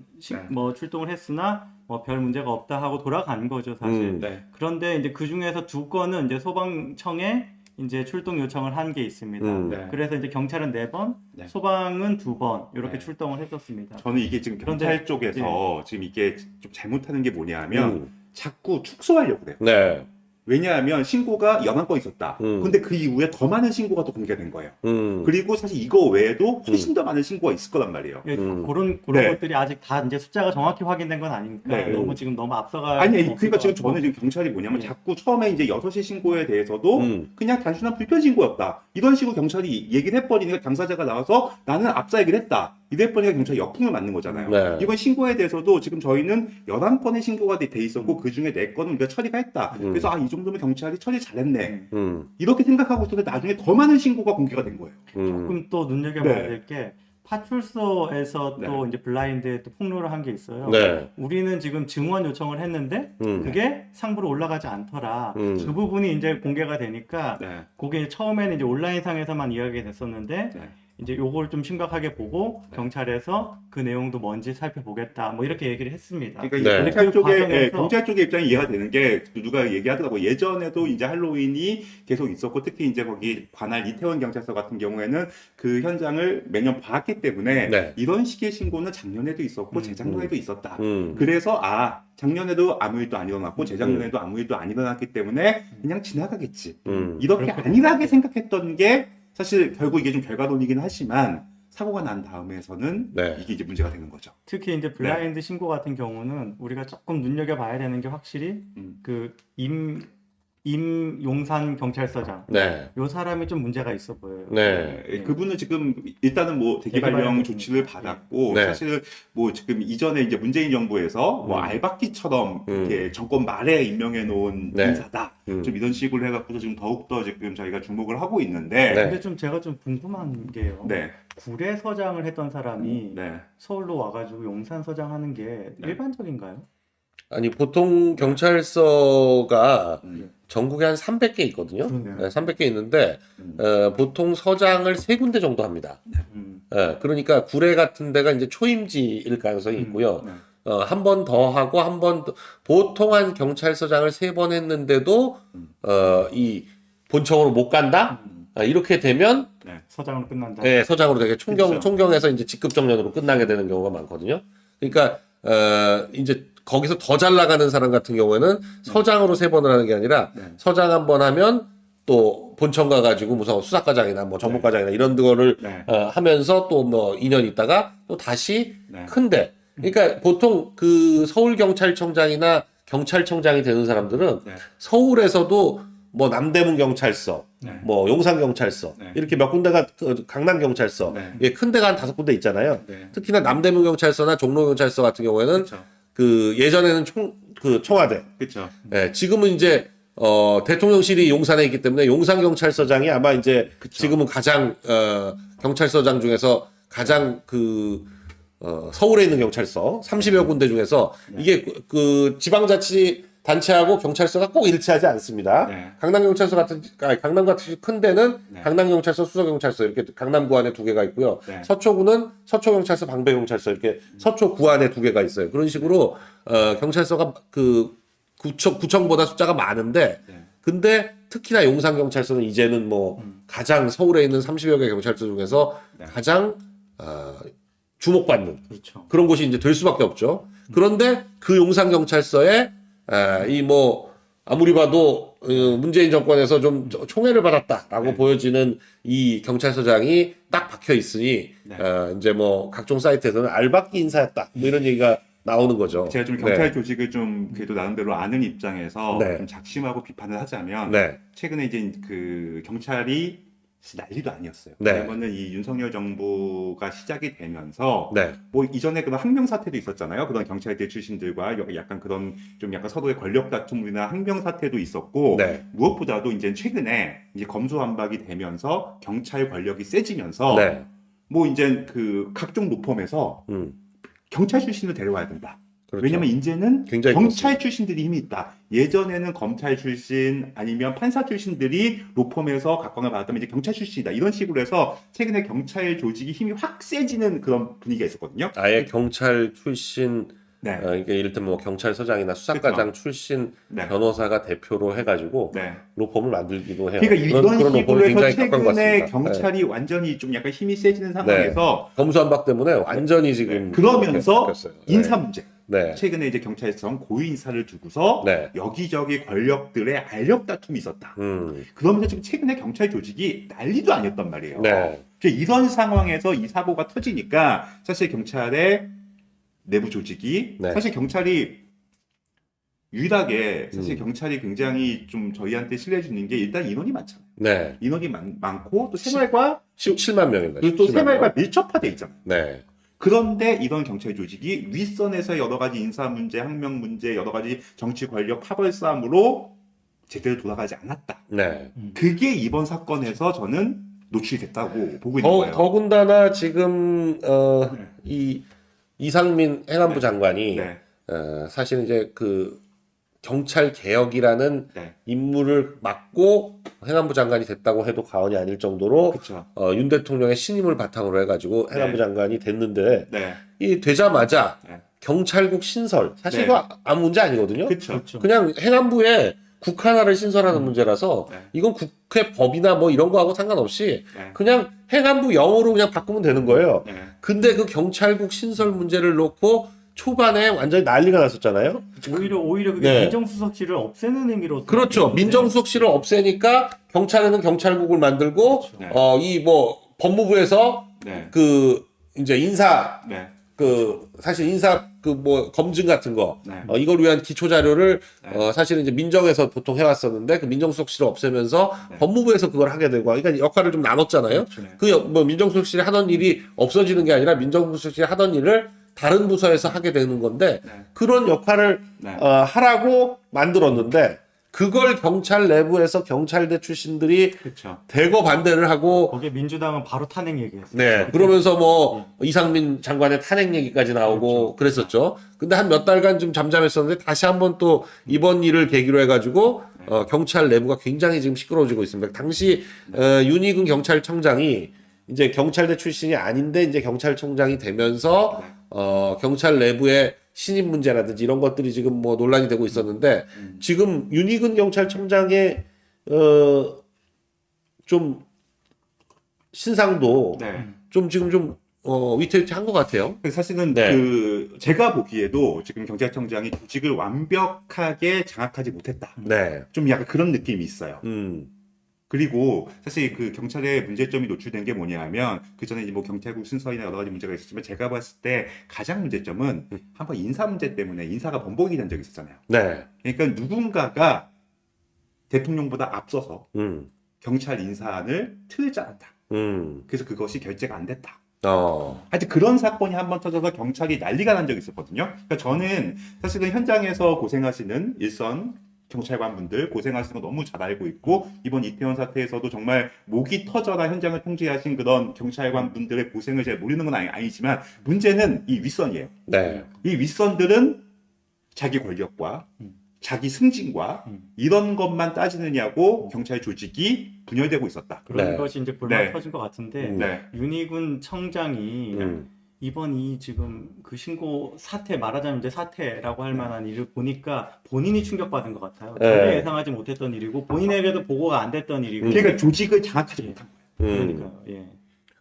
Speaker 3: 뭐 출동을 했으나 뭐 별 문제가 없다 하고 돌아간 거죠, 사실.
Speaker 2: 네.
Speaker 3: 그런데 이제 그 중에서 2건은 이제 소방청에 이제 출동 요청을 한 게 있습니다.
Speaker 2: 네.
Speaker 3: 그래서 이제 경찰은 4번,
Speaker 2: 네.
Speaker 3: 소방은 2번 이렇게
Speaker 2: 네.
Speaker 3: 출동을 했었습니다.
Speaker 2: 저는 이게 지금 경찰
Speaker 3: 그런데,
Speaker 2: 쪽에서 지금 이게 좀 잘못하는 게 뭐냐면 자꾸 축소하려고 그래요.
Speaker 1: 네.
Speaker 2: 왜냐하면 신고가 11건 있었다. 근데 그 이후에 더 많은 신고가 또 공개된 거예요. 그리고 사실 이거 외에도 훨씬 더 많은 신고가 있을 거란 말이에요.
Speaker 3: 예, 그런
Speaker 2: 네.
Speaker 3: 것들이 아직 다 이제 숫자가 정확히 확인된 건 아니니까
Speaker 2: 네.
Speaker 3: 너무 앞서가.
Speaker 2: 아니,
Speaker 3: 없을
Speaker 2: 그러니까
Speaker 3: 것
Speaker 2: 지금
Speaker 3: 같고.
Speaker 2: 저는 지금 경찰이 뭐냐면
Speaker 3: 네.
Speaker 2: 자꾸 처음에 이제 6시 신고에 대해서도 그냥 단순한 불편 신고였다. 이런 식으로 경찰이 얘기를 해버리니까 당사자가 나와서 나는 압사 얘기를 했다. 이래버리니까 경찰이 역풍을 맞는 거잖아요.
Speaker 1: 네.
Speaker 2: 이번 신고에 대해서도 지금 저희는 11건의 신고가 돼 있었고 그 중에 4건은 우리가 처리가 했다. 그래서 이 정도면 경찰이 처리 잘했네. 이렇게 생각하고 있었는데 나중에 더 많은 신고가 공개가 된 거예요.
Speaker 3: 조금 또 눈여겨봐야
Speaker 2: 네.
Speaker 3: 될 게 파출소에서
Speaker 2: 네.
Speaker 3: 또 이제 블라인드에 또 폭로를 한 게 있어요.
Speaker 1: 네.
Speaker 3: 우리는 지금 증원 요청을 했는데 그게 상부로 올라가지 않더라. 그 부분이 이제 공개가 되니까
Speaker 2: 네.
Speaker 3: 그게 처음에는 이제 온라인상에서만 이야기가 됐었는데
Speaker 2: 네.
Speaker 3: 이제 요걸 좀 심각하게 보고 경찰에서 그 내용도 뭔지 살펴보겠다. 뭐 이렇게 얘기를 했습니다.
Speaker 2: 그러니까 이
Speaker 1: 네.
Speaker 2: 경찰
Speaker 3: 그
Speaker 2: 쪽에
Speaker 3: 과정에서-
Speaker 2: 경찰 쪽의 입장이 이해가 되는 게 누가 얘기하더라고. 예전에도 이제 할로윈이 계속 있었고 특히 이제 거기 관할 이태원 경찰서 같은 경우에는 그 현장을 매년 봤기 때문에
Speaker 1: 네.
Speaker 2: 이런 식의 신고는 작년에도 있었고 재작년에도 있었다.
Speaker 1: 음.
Speaker 2: 그래서 작년에도 아무 일도 안 일어났고 재작년에도 아무 일도 안 일어났기 때문에 그냥 지나가겠지. 이렇게
Speaker 3: 그렇게
Speaker 2: 안일하게 생각했던 게 사실 결국 이게 좀 결과론이긴 하지만 사고가 난 다음에서는
Speaker 1: 네.
Speaker 2: 이게 이제 문제가 되는 거죠.
Speaker 3: 특히 이제 블라인드 신고 같은 경우는 우리가 조금 눈여겨봐야 되는 게 확실히 그 임용산 경찰서장
Speaker 1: 네.
Speaker 3: 요 사람이 좀 문제가 있어 보여요.
Speaker 1: 네.
Speaker 2: 그분은 지금 일단은 뭐 대기발령
Speaker 3: 대기발령
Speaker 2: 조치를 받았고
Speaker 1: 네.
Speaker 2: 사실 뭐 지금 이전에 이제 문재인 정부에서 뭐 알박기처럼 이렇게 정권 말에 임명해 놓은
Speaker 1: 네.
Speaker 2: 인사다. 좀 이런 식으로 해갖고서 지금 더욱더 지금 저희가 주목을 하고 있는데
Speaker 1: 네.
Speaker 3: 근데 좀 제가 좀 궁금한 게요.
Speaker 2: 네.
Speaker 3: 구례서장을 했던 사람이
Speaker 2: 네.
Speaker 3: 서울로 와가지고 용산서장 하는 게 일반적인가요?
Speaker 1: 아니 보통 경찰서가
Speaker 2: 음.
Speaker 1: 전국에 한 300개 있거든요.
Speaker 3: 그러네요.
Speaker 1: 네, 300개 있는데 보통 서장을 3군데 정도 합니다.
Speaker 3: 음.
Speaker 1: 그러니까 구례 같은 데가 이제 초임지일 가능성이 있고요.
Speaker 2: 네.
Speaker 1: 한 번 더 하고 한 번 더, 보통 한 경찰서장을 3번 했는데도 이 본청으로 못 간다. 이렇게 되면
Speaker 3: 서장으로 끝난다.
Speaker 1: 네, 서장으로 되게
Speaker 2: 그쵸.
Speaker 1: 총경에서 이제 직급 정년으로 끝나게 되는 경우가 많거든요. 그러니까 이제 거기서 더 잘 나가는 사람 같은 경우에는 서장으로 3번을 하는 게 아니라 서장 한 번 하면 또 본청 가가지고 무슨 수사과장이나 뭐 전문과장이나 이런 거를
Speaker 2: 네.
Speaker 1: 하면서 또 뭐 2년 있다가 또 다시
Speaker 2: 네.
Speaker 1: 큰데. 그러니까 보통 그 서울경찰청장이나 경찰청장이 되는 사람들은
Speaker 2: 네.
Speaker 1: 서울에서도 뭐 남대문 경찰서,
Speaker 2: 네.
Speaker 1: 뭐 용산 경찰서
Speaker 2: 네.
Speaker 1: 이렇게 몇 군데가 강남 경찰서,
Speaker 2: 네.
Speaker 1: 예, 큰 데가 한 5군데 있잖아요.
Speaker 2: 네.
Speaker 1: 특히나 남대문 경찰서나 종로 경찰서 같은 경우에는
Speaker 2: 그렇죠.
Speaker 1: 그 예전에는 청와대,
Speaker 2: 그렇죠.
Speaker 1: 예, 지금은 이제 대통령실이 용산에 있기 때문에 용산 경찰서장이 아마 이제
Speaker 2: 그쵸.
Speaker 1: 지금은 가장 경찰서장 중에서 가장 서울에 있는 경찰서 30여 군데 중에서 이게 그 지방자치 단체하고 경찰서가 꼭 일치하지 않습니다.
Speaker 2: 네.
Speaker 1: 강남 같은 큰 데는
Speaker 2: 네.
Speaker 1: 강남경찰서, 수서경찰서 이렇게 강남구 안에 2개가 있고요.
Speaker 2: 네.
Speaker 1: 서초구는 서초경찰서, 방배경찰서 이렇게 서초구 안에 2개가 있어요. 그런 식으로 경찰서가 그 구청보다 숫자가 많은데
Speaker 2: 네.
Speaker 1: 근데 특히나 용산경찰서는 이제는 뭐 가장 서울에 있는 30여 개 경찰서 중에서
Speaker 2: 네.
Speaker 1: 가장 주목받는
Speaker 3: 그렇죠.
Speaker 1: 그런 곳이 이제 될 수밖에 없죠. 그런데 그 용산경찰서에 이 뭐 아무리 봐도 문재인 정권에서 좀 총애를 받았다라고 보여지는 이 경찰서장이 딱 박혀 있으니 이제 뭐 각종 사이트에서는 알박기 인사였다 뭐 이런 얘기가 나오는 거죠.
Speaker 2: 제가 좀 경찰 조직을 좀 그래도 나름대로 아는 입장에서
Speaker 1: 네.
Speaker 2: 좀 작심하고 비판을 하자면
Speaker 1: 네.
Speaker 2: 최근에 이제 그 경찰이 난리도 아니었어요.
Speaker 1: 네.
Speaker 2: 왜냐면은 이 윤석열 정부가 시작이 되면서
Speaker 1: 네.
Speaker 2: 뭐 이전에 그런 항명 사태도 있었잖아요. 그런 경찰대 출신들과 약간 그런 좀 약간 서로의 권력 다툼이나 항명 사태도 있었고
Speaker 1: 네.
Speaker 2: 무엇보다도 이제 최근에 이제 검수완박이 되면서 경찰 권력이 세지면서
Speaker 1: 네.
Speaker 2: 뭐 이제 그 각종 로펌에서 경찰 출신을 데려와야 된다.
Speaker 1: 그렇죠.
Speaker 2: 왜냐면 이제는
Speaker 1: 굉장히
Speaker 2: 경찰 출신들이 힘이 있다. 예전에는 검찰 출신 아니면 판사 출신들이 로펌에서 각광을 받았다면 이제 경찰 출신이다. 이런 식으로 해서 최근에 경찰 조직이 힘이 확 세지는 그런 분위기가 있었거든요.
Speaker 1: 아예 경찰 출신
Speaker 2: 네.
Speaker 1: 이게 이를테면 뭐 경찰서장이나 수사과장 출신
Speaker 2: 네.
Speaker 1: 변호사가 대표로 해가지고
Speaker 2: 네.
Speaker 1: 로펌을 만들기도 해요.
Speaker 2: 그러니까 이런
Speaker 1: 그런
Speaker 2: 식으로
Speaker 1: 로펌이
Speaker 2: 해서
Speaker 1: 굉장히 각광
Speaker 2: 최근에
Speaker 1: 받습니다.
Speaker 2: 경찰이 완전히 좀 약간 힘이 세지는 상황에서
Speaker 1: 검수완박 때문에 완전히 지금
Speaker 2: 그러면서
Speaker 1: 바뀌었어요.
Speaker 2: 인사 문제.
Speaker 1: 네.
Speaker 2: 최근에 이제 경찰청 고위 인사를 두고서
Speaker 1: 네.
Speaker 2: 여기저기 권력들의 알력 다툼이 있었다. 그러면서 지금 최근에 경찰 조직이 난리도 아니었단 말이에요.
Speaker 1: 네.
Speaker 2: 이런 상황에서 이 사고가 터지니까 사실 경찰의 내부 조직이
Speaker 1: 네.
Speaker 2: 사실 경찰이 유일하게 사실 경찰이 굉장히 좀 저희한테 신뢰해주는 게 일단 인원이 많잖아요.
Speaker 1: 네.
Speaker 2: 인원이 많고 또 새말과
Speaker 1: 17만 명입니다.
Speaker 2: 그리고 또
Speaker 1: 17만
Speaker 2: 새말과
Speaker 1: 명.
Speaker 2: 밀접화돼 있잖아요.
Speaker 1: 네.
Speaker 2: 그런데 이런 경찰 조직이 윗선에서 여러 가지 인사 문제, 항명 문제, 여러 가지 정치 권력 파벌 싸움으로 제대로 돌아가지 않았다.
Speaker 1: 네.
Speaker 2: 그게 이번 사건에서 저는 노출됐다고 보고 있는 거예요.
Speaker 1: 더군다나 지금 이 이상민 행안부 장관이
Speaker 2: 네.
Speaker 1: 사실은 이제 그 경찰 개혁이라는
Speaker 2: 네.
Speaker 1: 임무를 맡고 행안부 장관이 됐다고 해도 과언이 아닐 정도로
Speaker 2: 그쵸.
Speaker 1: 윤 대통령의 신임을 바탕으로 해가지고 행안부
Speaker 2: 네.
Speaker 1: 장관이 됐는데
Speaker 2: 네.
Speaker 1: 이 되자마자
Speaker 2: 네.
Speaker 1: 경찰국 신설 사실
Speaker 2: 네.
Speaker 1: 이거 아무 문제 아니거든요.
Speaker 2: 그쵸.
Speaker 1: 그냥 행안부에 국 하나를 신설하는 문제라서
Speaker 2: 네.
Speaker 1: 이건 국회 법이나 뭐 이런 거하고 상관없이
Speaker 2: 네.
Speaker 1: 그냥 행안부 영어로 그냥 바꾸면 되는 거예요.
Speaker 2: 네.
Speaker 1: 근데 그 경찰국 신설 문제를 놓고 초반에 완전히 난리가 났었잖아요.
Speaker 3: 오히려 그게
Speaker 1: 네.
Speaker 3: 민정수석실을 없애는 의미로
Speaker 1: 그렇죠. 민정수석실을 없애니까 경찰에는 경찰국을 만들고
Speaker 2: 네.
Speaker 1: 이 뭐 법무부에서
Speaker 2: 네.
Speaker 1: 그 이제 인사
Speaker 2: 네.
Speaker 1: 그 사실 인사 그 뭐 검증 같은 거
Speaker 2: 네.
Speaker 1: 이걸 위한 기초 자료를
Speaker 2: 네.
Speaker 1: 사실은 이제 민정에서 보통 해왔었는데 그 민정수석실을 없애면서
Speaker 2: 네.
Speaker 1: 법무부에서 그걸 하게 되고 그러니까 역할을 좀 나눴잖아요.
Speaker 2: 그렇죠.
Speaker 1: 뭐 민정수석실이 하던 일이 없어지는 게 아니라 민정수석실이 하던 일을 다른 부서에서 하게 되는 건데
Speaker 2: 네.
Speaker 1: 그런 역할을
Speaker 2: 네.
Speaker 1: 하라고 만들었는데 그걸 경찰 내부에서 경찰대 출신들이
Speaker 2: 그렇죠.
Speaker 1: 대거 반대를 하고
Speaker 3: 거기에 민주당은 바로 탄핵 얘기했어요.
Speaker 1: 네 그러면서 뭐 이상민 장관의 탄핵 얘기까지 나오고 그랬었죠. 근데 한 몇 달간 좀 잠잠했었는데 다시 한번 또 이번 일을 계기로 해가지고 경찰 내부가 굉장히 지금 시끄러워지고 있습니다. 당시 윤희근 경찰청장이 이제 경찰대 출신이 아닌데 이제 경찰청장이 되면서 경찰 내부의 신임 문제라든지 이런 것들이 지금 뭐 논란이 되고 있었는데 지금 윤희근 경찰청장의 좀 신상도
Speaker 2: 네.
Speaker 1: 좀 지금 좀 위태위태한 것 같아요.
Speaker 2: 사실은
Speaker 1: 네.
Speaker 2: 그 제가 보기에도 지금 경찰청장이 조직을 완벽하게 장악하지 못했다.
Speaker 1: 네.
Speaker 2: 좀 약간 그런 느낌이 있어요.
Speaker 1: 음.
Speaker 2: 그리고 사실 그 경찰의 문제점이 노출된 게 뭐냐면 그 전에 뭐 경찰국 신설이나 여러 가지 문제가 있었지만 제가 봤을 때 가장 문제점은 한번 인사 문제 때문에 인사가 번복이 된 적이 있었잖아요.
Speaker 1: 네.
Speaker 2: 그러니까 누군가가 대통령보다 앞서서
Speaker 1: 음.
Speaker 2: 경찰 인사안을 틀지 않았다.
Speaker 1: 음.
Speaker 2: 그래서 그것이 결재가 안 됐다.
Speaker 1: 하여튼
Speaker 2: 그런 사건이 한번 터져서 경찰이 난리가 난 적이 있었거든요. 그러니까 저는 사실은 현장에서 고생하시는 일선 경찰관 분들 고생하시는 거 너무 잘 알고 있고 이번 이태원 사태에서도 정말 목이 터져라 현장을 통제하신 그런 경찰관 분들의 고생을 제가 모르는 건 아니지만 문제는 이 윗선이에요.
Speaker 1: 네.
Speaker 2: 이 윗선들은 자기 권력과 자기 승진과 이런 것만 따지느냐고 경찰 조직이 분열되고 있었다.
Speaker 3: 그런
Speaker 1: 네.
Speaker 3: 것이 이제 불만
Speaker 2: 네.
Speaker 3: 터진 것 같은데
Speaker 2: 네.
Speaker 3: 윤희군 청장이 이번 이 지금 그 신고 사태 말하자면 이제 사태라고 할 만한 일을 보니까 본인이 충격받은 것 같아요.
Speaker 1: 네.
Speaker 3: 전혀 예상하지 못했던 일이고 본인에게도 보고가 안 됐던 일이고.
Speaker 2: 그러니까 조직을 장악하지
Speaker 3: 예.
Speaker 2: 못한 거예요.
Speaker 3: 그러니까 예.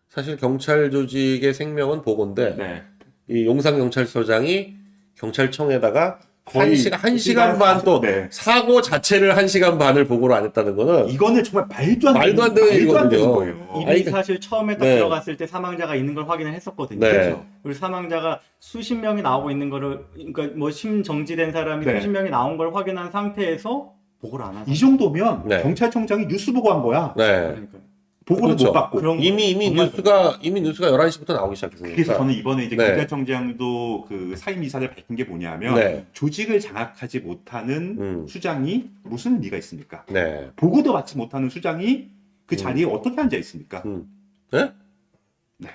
Speaker 1: 사실 경찰 조직의 생명은 보건데
Speaker 2: 네.
Speaker 1: 이 용산 경찰서장이 경찰청에다가
Speaker 2: 거의
Speaker 1: 한 시간 반 또
Speaker 2: 네.
Speaker 1: 사고 자체를 1시간 반을 보고를 안 했다는 거는
Speaker 2: 이거는 정말 말도 안
Speaker 1: 말도 안
Speaker 2: 되는
Speaker 1: 되는
Speaker 2: 말도 안 되는
Speaker 1: 일이거든요.
Speaker 2: 거예요.
Speaker 3: 이미
Speaker 1: 아니,
Speaker 3: 사실 처음에 딱
Speaker 1: 네.
Speaker 3: 들어갔을 때 사망자가 있는 걸 확인을 했었거든요.
Speaker 1: 네.
Speaker 3: 그렇죠? 그리고 사망자가 수십 명이 나오고 있는 거를 그러니까 뭐 심정지된 사람이
Speaker 2: 네.
Speaker 3: 수십 명이 나온 걸 확인한 상태에서 보고를 안 하죠.
Speaker 2: 이 정도면
Speaker 1: 네.
Speaker 2: 경찰청장이 뉴스 보고 한 거야.
Speaker 1: 네.
Speaker 3: 그러니까.
Speaker 2: 보고는
Speaker 1: 그렇죠.
Speaker 2: 못 받고.
Speaker 3: 그런
Speaker 1: 이미
Speaker 3: 정말
Speaker 1: 뉴스가 11시부터 나오기
Speaker 2: 그래서
Speaker 1: 시작했으니까.
Speaker 2: 저는 이번에 이제
Speaker 1: 네.
Speaker 2: 경찰청장도 그 사임 이사를 밝힌 게 뭐냐면
Speaker 1: 네.
Speaker 2: 조직을 장악하지 못하는 수장이 무슨 의미가 있습니까?
Speaker 1: 네.
Speaker 2: 보고도 받지 못하는 수장이 그 자리에 어떻게 앉아 있습니까?
Speaker 1: 네?
Speaker 2: 네.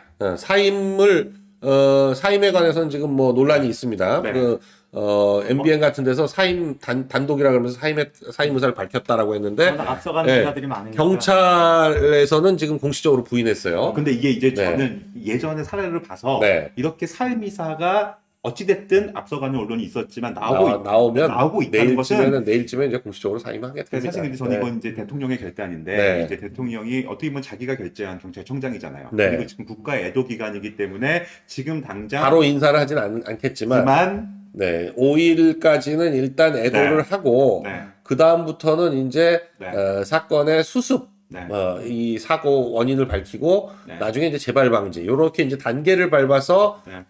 Speaker 1: 사임에 관해서는 지금 뭐 논란이 있습니다.
Speaker 2: 네.
Speaker 1: MBN 같은 데서 사임 단독이라 그러면서 사임 의사를 밝혔다라고 했는데
Speaker 3: 워낙 앞서가는
Speaker 1: 네.
Speaker 3: 기사들이 많으니까.
Speaker 1: 경찰에서는 지금 공식적으로 부인했어요.
Speaker 2: 근데 이게 이제
Speaker 1: 네.
Speaker 2: 저는 예전에 사례를 봐서
Speaker 1: 네.
Speaker 2: 이렇게 사임 이사가 어찌됐든 앞서가는 언론이 있었지만 나오고 있다는 것은
Speaker 1: 내일쯤에 이제 공식적으로 사임하게 됩니다.
Speaker 2: 사실 근데 저는
Speaker 1: 네.
Speaker 2: 이건 이제 대통령의 결단인데
Speaker 1: 네.
Speaker 2: 이제 대통령이 어떻게 보면 자기가 결재한 경찰청장이잖아요.
Speaker 1: 네.
Speaker 2: 그리고 지금 국가 애도 기간이기 때문에 지금 당장
Speaker 1: 바로 인사를 하진 않겠지만 네, 5일까지는 일단 애도를 하고
Speaker 2: 네.
Speaker 1: 그 다음부터는 이제
Speaker 2: 네.
Speaker 1: 사건의 수습,
Speaker 2: 네.
Speaker 1: 이 사고 원인을 밝히고
Speaker 2: 네.
Speaker 1: 나중에 이제 재발 방지 이렇게 이제 단계를 밟아서
Speaker 2: 네.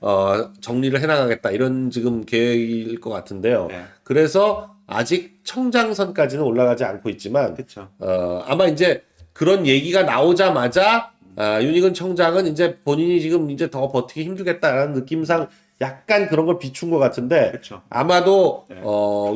Speaker 1: 정리를 해나가겠다 이런 지금 계획일 것 같은데요.
Speaker 2: 네.
Speaker 1: 그래서 아직 청장선까지는 올라가지 않고 있지만
Speaker 2: 그렇죠.
Speaker 1: 아마 이제 그런 얘기가 나오자마자 윤희근 청장은 이제 본인이 지금 이제 더 버티기 힘들겠다라는 느낌상 약간 그런 걸 비춘 것 같은데
Speaker 2: 그렇죠.
Speaker 1: 아마도
Speaker 2: 네.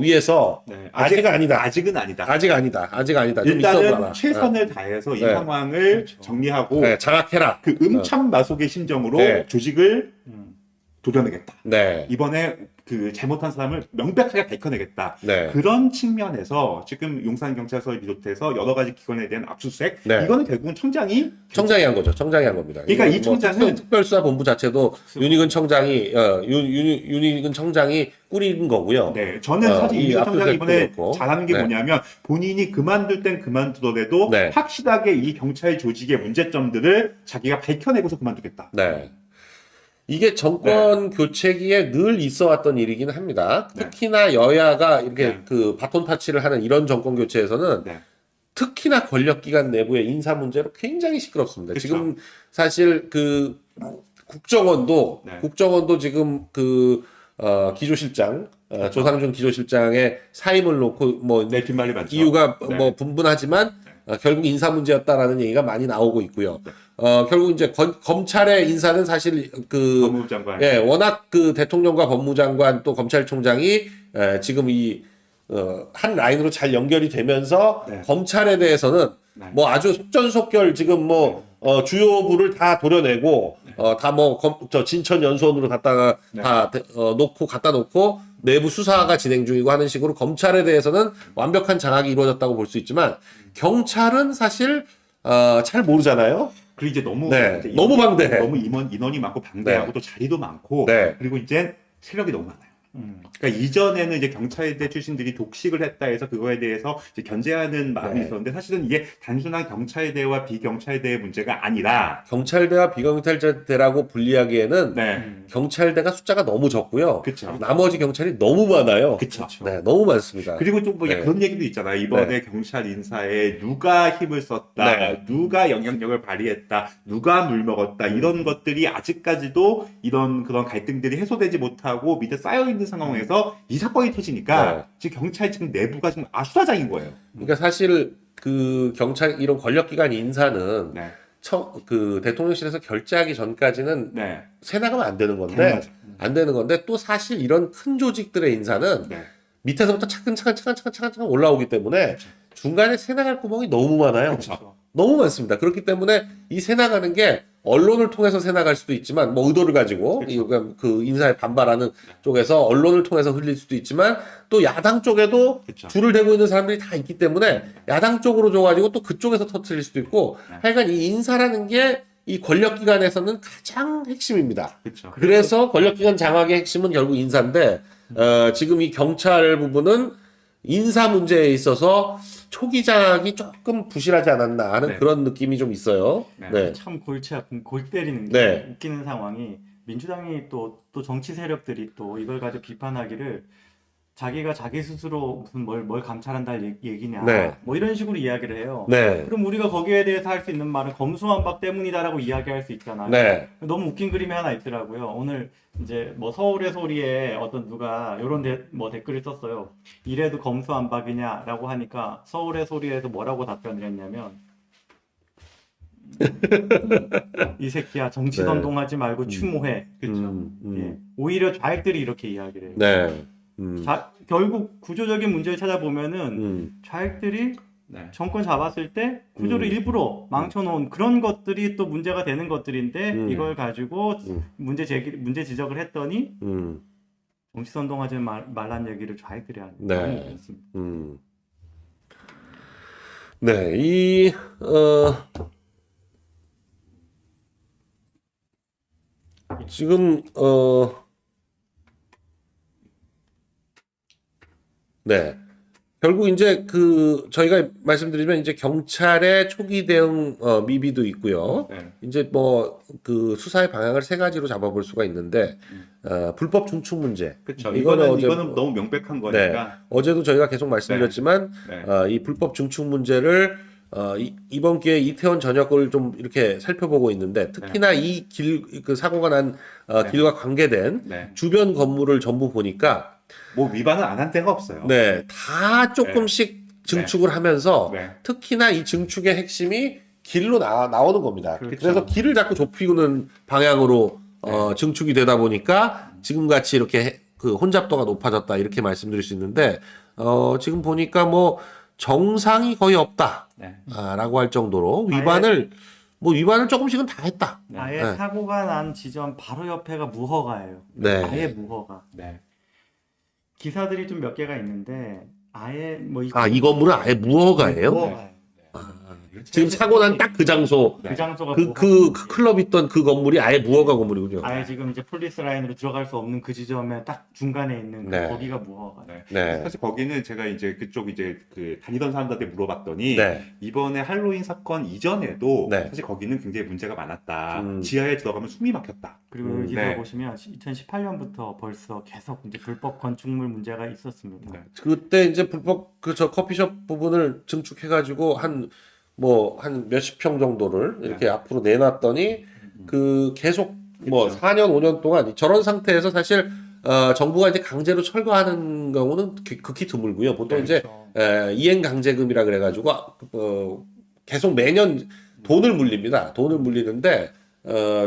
Speaker 1: 위에서
Speaker 2: 네.
Speaker 1: 아직은 아니다.
Speaker 2: 아직은 아니다.
Speaker 1: 아직 아니다. 좀 있어
Speaker 2: 일단은
Speaker 1: 봐라.
Speaker 2: 최선을 다해서 이
Speaker 1: 네.
Speaker 2: 상황을
Speaker 3: 그렇죠.
Speaker 2: 정리하고
Speaker 1: 네, 장악해라.
Speaker 2: 그 음참마속의 심정으로
Speaker 1: 네.
Speaker 2: 조직을
Speaker 3: 음.
Speaker 2: 도려내겠다.
Speaker 1: 네.
Speaker 2: 이번에 그 잘못한 사람을 명백하게 밝혀내겠다.
Speaker 1: 네.
Speaker 2: 그런 측면에서 지금 용산경찰서를 비롯해서 여러 가지 기관에 대한 압수수색
Speaker 1: 네.
Speaker 2: 이거는 결국은 청장이
Speaker 1: 한 거죠. 청장이 한 겁니다.
Speaker 2: 그러니까
Speaker 1: 이거
Speaker 2: 이 청장은-
Speaker 1: 뭐 특별수사본부 자체도 윤익은 청장이 꾸린 거고요.
Speaker 2: 네, 저는 사실
Speaker 1: 이
Speaker 2: 이민호 청장이
Speaker 1: 압수수색도
Speaker 2: 이번에
Speaker 1: 그렇고.
Speaker 2: 잘하는 게
Speaker 1: 네.
Speaker 2: 뭐냐면 본인이 그만둘 땐 그만두더라도
Speaker 1: 네.
Speaker 2: 확실하게 이 경찰 조직의 문제점들을 자기가 밝혀내고서 그만두겠다.
Speaker 1: 네. 이게 정권 교체기에 늘 있어 왔던 일이긴 합니다.
Speaker 2: 네.
Speaker 1: 특히나 여야가 이렇게
Speaker 2: 네.
Speaker 1: 그 바톤 타치를 하는 이런 정권 교체에서는
Speaker 2: 네.
Speaker 1: 특히나 권력기관 내부의 인사 문제로 굉장히 시끄럽습니다.
Speaker 2: 그쵸.
Speaker 1: 지금 사실 그 국정원도
Speaker 2: 네.
Speaker 1: 지금 그 기조실장 조상준 기조실장의 사임을 놓고 뭐
Speaker 2: 내 뒷말이 많죠.
Speaker 1: 이유가
Speaker 2: 네.
Speaker 1: 뭐 분분하지만 결국 인사 문제였다라는 얘기가 많이 나오고 있고요. 결국 이제 검찰의 인사는 사실 그
Speaker 2: 법무부 장관.
Speaker 1: 예, 워낙 그 대통령과 법무장관 또 검찰총장이 지금 한 라인으로 잘 연결이 되면서
Speaker 2: 네.
Speaker 1: 검찰에 대해서는
Speaker 2: 네.
Speaker 1: 뭐 아주 속전속결 지금 뭐 주요 부를 다 도려내고 다 뭐 진천 연수원으로 갖다가
Speaker 2: 네.
Speaker 1: 다 갖다 놓고 내부 수사가 진행 중이고 하는 식으로 검찰에 대해서는 완벽한 장악이 이루어졌다고 볼 수 있지만 경찰은 사실 잘 모르잖아요.
Speaker 2: 그리고 이제 너무
Speaker 1: 네.
Speaker 2: 이제
Speaker 1: 너무 방대해.
Speaker 2: 너무 인원이 많고 방대하고
Speaker 1: 네.
Speaker 2: 또 자리도 많고
Speaker 1: 네.
Speaker 2: 그리고 이제 세력이 너무 많아요. 그러니까 이전에는 이제 경찰대 출신들이 독식을 했다 해서 그거에 대해서 이제 견제하는 마음이
Speaker 1: 네.
Speaker 2: 있었는데 사실은 이게 단순한 경찰대와 비경찰대의 문제가 아니라
Speaker 1: 경찰대와 비경찰대라고 분리하기에는
Speaker 2: 네.
Speaker 1: 경찰대가 숫자가 너무 적고요.
Speaker 2: 그쵸.
Speaker 1: 나머지 경찰이 너무 많아요.
Speaker 2: 그쵸.
Speaker 1: 네, 너무 많습니다.
Speaker 2: 그리고 좀 뭐
Speaker 1: 네.
Speaker 2: 그런 얘기도 있잖아요. 이번에 경찰 인사에 누가 힘을 썼다,
Speaker 1: 네.
Speaker 2: 누가 영향력을 발휘했다, 누가 물먹었다 이런 것들이 아직까지도 이런 그런 갈등들이 해소되지 못하고 밑에 쌓여 있는 상황에서 이 사건이 터지니까
Speaker 1: 네.
Speaker 2: 지금 경찰 지금 내부가 지금 아수라장인 거예요.
Speaker 1: 그러니까 사실 그 경찰 이런 권력기관 인사는
Speaker 2: 네,
Speaker 1: 그 대통령실에서 결재하기 전까지는
Speaker 2: 네,
Speaker 1: 세나가면 안 되는 건데
Speaker 2: 당연하죠.
Speaker 1: 안 되는 건데 또 사실 이런 큰 조직들의 인사는
Speaker 2: 네,
Speaker 1: 밑에서부터 차근차근 올라오기 때문에 중간에 새나갈 구멍이 너무 많아요.
Speaker 2: 그쵸.
Speaker 1: 너무 많습니다. 그렇기 때문에 이 새나가는 게 언론을 통해서 새나갈 수도 있지만 뭐 의도를 가지고 그 인사에 반발하는 쪽에서 언론을 통해서 흘릴 수도 있지만 또 야당 쪽에도
Speaker 2: 그쵸.
Speaker 1: 줄을 대고 있는 사람들이 다 있기 때문에 야당 쪽으로 줘가지고 또 그쪽에서 터트릴 수도 있고 하여간 이 인사라는 게 이 권력기관에서는 가장 핵심입니다.
Speaker 2: 그렇죠.
Speaker 1: 그래서 권력기관 장악의 핵심은 결국 인사인데 지금 이 경찰 부분은 인사 문제에 있어서 초기 장악이 조금 부실하지 않았나 하는
Speaker 2: 네.
Speaker 1: 그런 느낌이 좀 있어요.
Speaker 2: 네.
Speaker 1: 네.
Speaker 3: 참 골치 아픈 골 때리는 게
Speaker 1: 네.
Speaker 3: 웃기는 상황이 민주당이 또 정치 세력들이 또 이걸 가지고 비판하기를 자기가 자기 스스로 무슨 뭘 감찰한다는 얘기냐
Speaker 1: 네.
Speaker 3: 뭐 이런 식으로 이야기를 해요.
Speaker 1: 네.
Speaker 3: 그럼 우리가 거기에 대해서 할 수 있는 말은 검수완박 때문이다라고 이야기할 수 있잖아요.
Speaker 1: 네.
Speaker 3: 너무 웃긴 그림이 하나 있더라고요. 오늘 이제 뭐 서울의 소리에 어떤 누가 요런 뭐 댓글을 썼어요. 이래도 검수완박이냐라고 하니까 서울의 소리에서 뭐라고 답변을 했냐면 이 새끼야 정치
Speaker 1: 네.
Speaker 3: 선동하지 말고 추모해. 그렇죠. 예. 오히려 좌익들이 이렇게 이야기를 해요.
Speaker 1: 네.
Speaker 3: 결국 구조적인 문제를 찾아보면은 좌익들이
Speaker 2: 네.
Speaker 3: 정권 잡았을 때 구조를 일부러 망쳐놓은 그런 것들이 또 문제가 되는 것들인데 이걸 가지고 문제 지적을 했더니 정치 선동하지 말란 얘기를 좌익들이 하는
Speaker 1: 네.
Speaker 3: 너무 웃습니다.
Speaker 1: 네. 지금 네. 결국 이제 저희가 말씀드리면 이제 경찰의 초기 대응 미비도 있고요.
Speaker 2: 네.
Speaker 1: 이제 뭐 수사의 방향을 세 가지로 잡아볼 수가 있는데 불법 중축 문제.
Speaker 2: 그렇죠.
Speaker 1: 이거는
Speaker 2: 이거는 너무 명백한 거니까.
Speaker 1: 어제도 저희가 계속 말씀드렸지만
Speaker 2: 네.
Speaker 1: 이 불법 중축 문제를 이번 기회에 이태원 전역을 좀 이렇게 살펴보고 있는데 특히나 이 사고가 난 길과 관계된
Speaker 2: 네.
Speaker 1: 주변 건물을 전부 보니까
Speaker 2: 뭐 위반을 안 한 데가 없어요.
Speaker 1: 네, 다 조금씩 증축을 하면서
Speaker 2: 네.
Speaker 1: 특히나 이 증축의 핵심이 길로 나오는 겁니다.
Speaker 3: 그렇죠.
Speaker 1: 그래서 길을 자꾸 좁히는 방향으로 증축이 되다 보니까 지금 같이 이렇게 그 혼잡도가 높아졌다 이렇게 말씀드릴 수 있는데 지금 보니까 뭐 정상이 거의 없다.
Speaker 2: 네.
Speaker 1: 라고 할 정도로 위반을 조금씩은 다 했다.
Speaker 3: 아예
Speaker 1: 네.
Speaker 3: 사고가 난 지점 바로 옆에가 무허가예요.
Speaker 1: 네.
Speaker 3: 아예 무허가.
Speaker 2: 네.
Speaker 3: 기사들이 좀 몇 개가 있는데 아예 뭐
Speaker 1: 이 건물은 아예 무허가예요?
Speaker 3: 무허가예요.
Speaker 1: 지금 사고 난 딱 그 장소,
Speaker 3: 그 장소가
Speaker 1: 그 클럽 있던 그 건물이 아예 무허가 건물이군요.
Speaker 3: 아예 지금 이제 폴리스 라인으로 들어갈 수 없는 그 지점에 딱 중간에 있는
Speaker 1: 네.
Speaker 3: 거기가 무허가.
Speaker 2: 네.
Speaker 1: 네.
Speaker 2: 사실 거기는 제가 이제 그쪽 이제 그 다니던 사람들한테 물어봤더니
Speaker 1: 네.
Speaker 2: 이번에 할로윈 사건 이전에도
Speaker 1: 네.
Speaker 2: 사실 거기는 굉장히 문제가 많았다.
Speaker 1: 음.
Speaker 2: 지하에 들어가면 숨이 막혔다.
Speaker 3: 그리고 기사
Speaker 2: 네.
Speaker 3: 보시면 2018년부터 벌써 계속 이제 불법 건축물 문제가 있었습니다.
Speaker 2: 네.
Speaker 1: 그때 이제 불법 저 커피숍 부분을 증축해가지고 한 몇십 평 정도를 이렇게 앞으로 내놨더니 그 계속 뭐
Speaker 2: 그쵸.
Speaker 1: 4년 5년 동안 저런 상태에서 사실 정부가 이제 강제로 철거하는 경우는 극히 드물고요. 보통 이제 이행 강제금이라 그래가지고 계속 매년 돈을 물립니다. 돈을 물리는데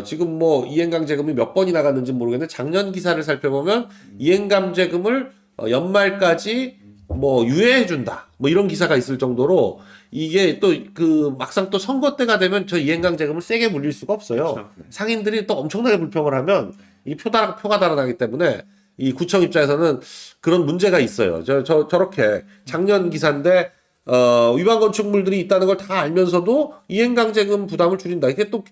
Speaker 1: 지금 뭐 이행 강제금이 몇 번이 나갔는지 모르겠는데 작년 기사를 살펴보면 이행 강제금을 연말까지 뭐 유예해준다 뭐 이런 기사가 있을 정도로 이게 또 그 막상 또 선거 때가 되면 저 이행강제금을 세게 물릴 수가 없어요.
Speaker 2: 그렇죠. 네.
Speaker 1: 상인들이 또 엄청나게 불평을 하면 이 표가 달아나기 때문에 이 구청 입장에서는 그런 문제가 있어요. 저렇게 작년 기사인데 위반 건축물들이 있다는 걸 다 알면서도 이행강제금 부담을 줄인다. 이게 또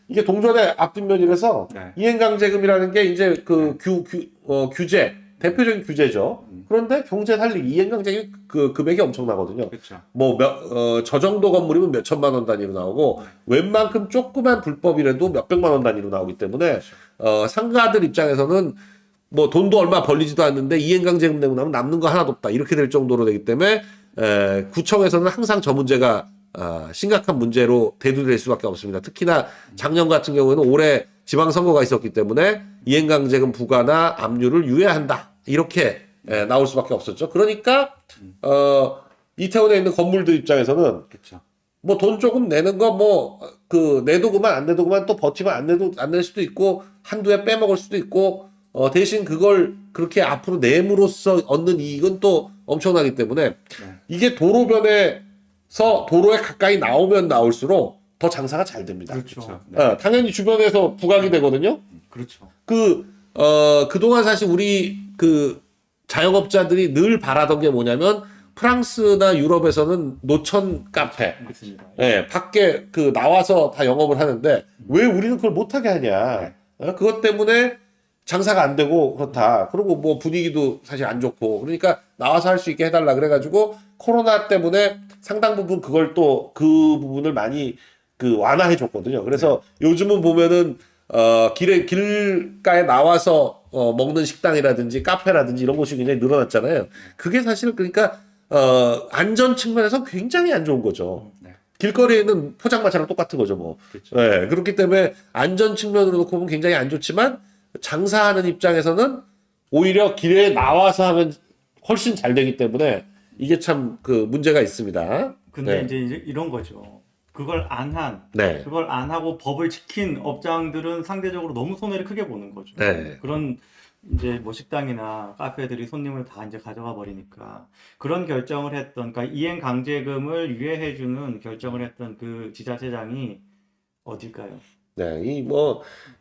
Speaker 1: 이게 동전의 앞뒷면이라서
Speaker 2: 네.
Speaker 1: 이행강제금이라는 게 이제 그 규제 대표적인 규제죠. 그런데 경제 살리기 이행강제금 그 금액이 엄청나거든요.
Speaker 2: 그렇죠.
Speaker 1: 뭐 저 정도 건물이면 몇 천만 원 단위로 나오고 웬만큼 조그만 불법이라도 몇 백만 원 단위로 나오기 때문에 상가들 입장에서는 뭐 돈도 얼마 벌리지도 않는데 이행강제금 내고 나면 남는 거 하나도 없다 이렇게 될 정도로 되기 때문에 구청에서는 항상 저 문제가 심각한 문제로 대두될 수밖에 없습니다. 특히나 작년 같은 경우에는 올해 지방선거가 있었기 때문에 이행강제금 부과나 압류를 유예한다 이렇게 나올 수밖에 없었죠. 그러니까 이태원에 있는 건물들 입장에서는
Speaker 2: 그렇죠.
Speaker 1: 뭐 돈 조금 내는 거 뭐 그 내도 그만 안 내도 그만 또 버티면 안 낼 수도 있고 한두 해 빼먹을 수도 있고 대신 그걸 그렇게 앞으로 내므로써 얻는 이익은 또 엄청나기 때문에 이게 도로변에서 도로에 가까이 나오면 나올수록 더 장사가 잘 됩니다.
Speaker 3: 그렇죠.
Speaker 2: 네.
Speaker 1: 당연히 주변에서 부각이 되거든요.
Speaker 3: 그렇죠.
Speaker 1: 그동안 사실 우리 그 자영업자들이 늘 바라던 게 뭐냐면 프랑스나 유럽에서는 노천 카페,
Speaker 3: 맞습니다.
Speaker 1: 밖에 그 나와서 다 영업을 하는데 왜 우리는 그걸 못하게 하냐. 그것 때문에 장사가 안 되고 그렇다. 그리고 뭐 분위기도 사실 안 좋고 그러니까 나와서 할 수 있게 해달라 그래가지고 코로나 때문에 상당 부분 그걸 또 그 부분을 많이 그 완화해 줬거든요. 그래서 요즘은 보면은 길가에 나와서 먹는 식당이라든지 카페라든지 이런 곳이 굉장히 늘어났잖아요. 그게 사실 그러니까 안전 측면에서 굉장히 안 좋은 거죠.
Speaker 2: 네.
Speaker 1: 길거리에 있는 포장마차랑 똑같은 거죠, 뭐.
Speaker 2: 그렇죠.
Speaker 1: 네, 그렇기 때문에 안전 측면으로 놓고 보면 굉장히 안 좋지만 장사하는 입장에서는 오히려 길에 나와서 하면 훨씬 잘 되기 때문에 이게 참 그 문제가 있습니다.
Speaker 3: 근데
Speaker 1: 네.
Speaker 3: 이제 이런 거죠. 그걸
Speaker 1: 네.
Speaker 3: 그걸 안 하고 법을 지킨 업장들은 상대적으로 너무 손해를 크게 보는 거죠.
Speaker 1: 네.
Speaker 3: 그런 이제 뭐 식당이나 카페들이 손님을 다 이제 가져가 버리니까 그런 결정을 했던, 그러니까 이행 강제금을 유예해주는 결정을 했던 그 지자체장이 어딜까요?
Speaker 1: 네,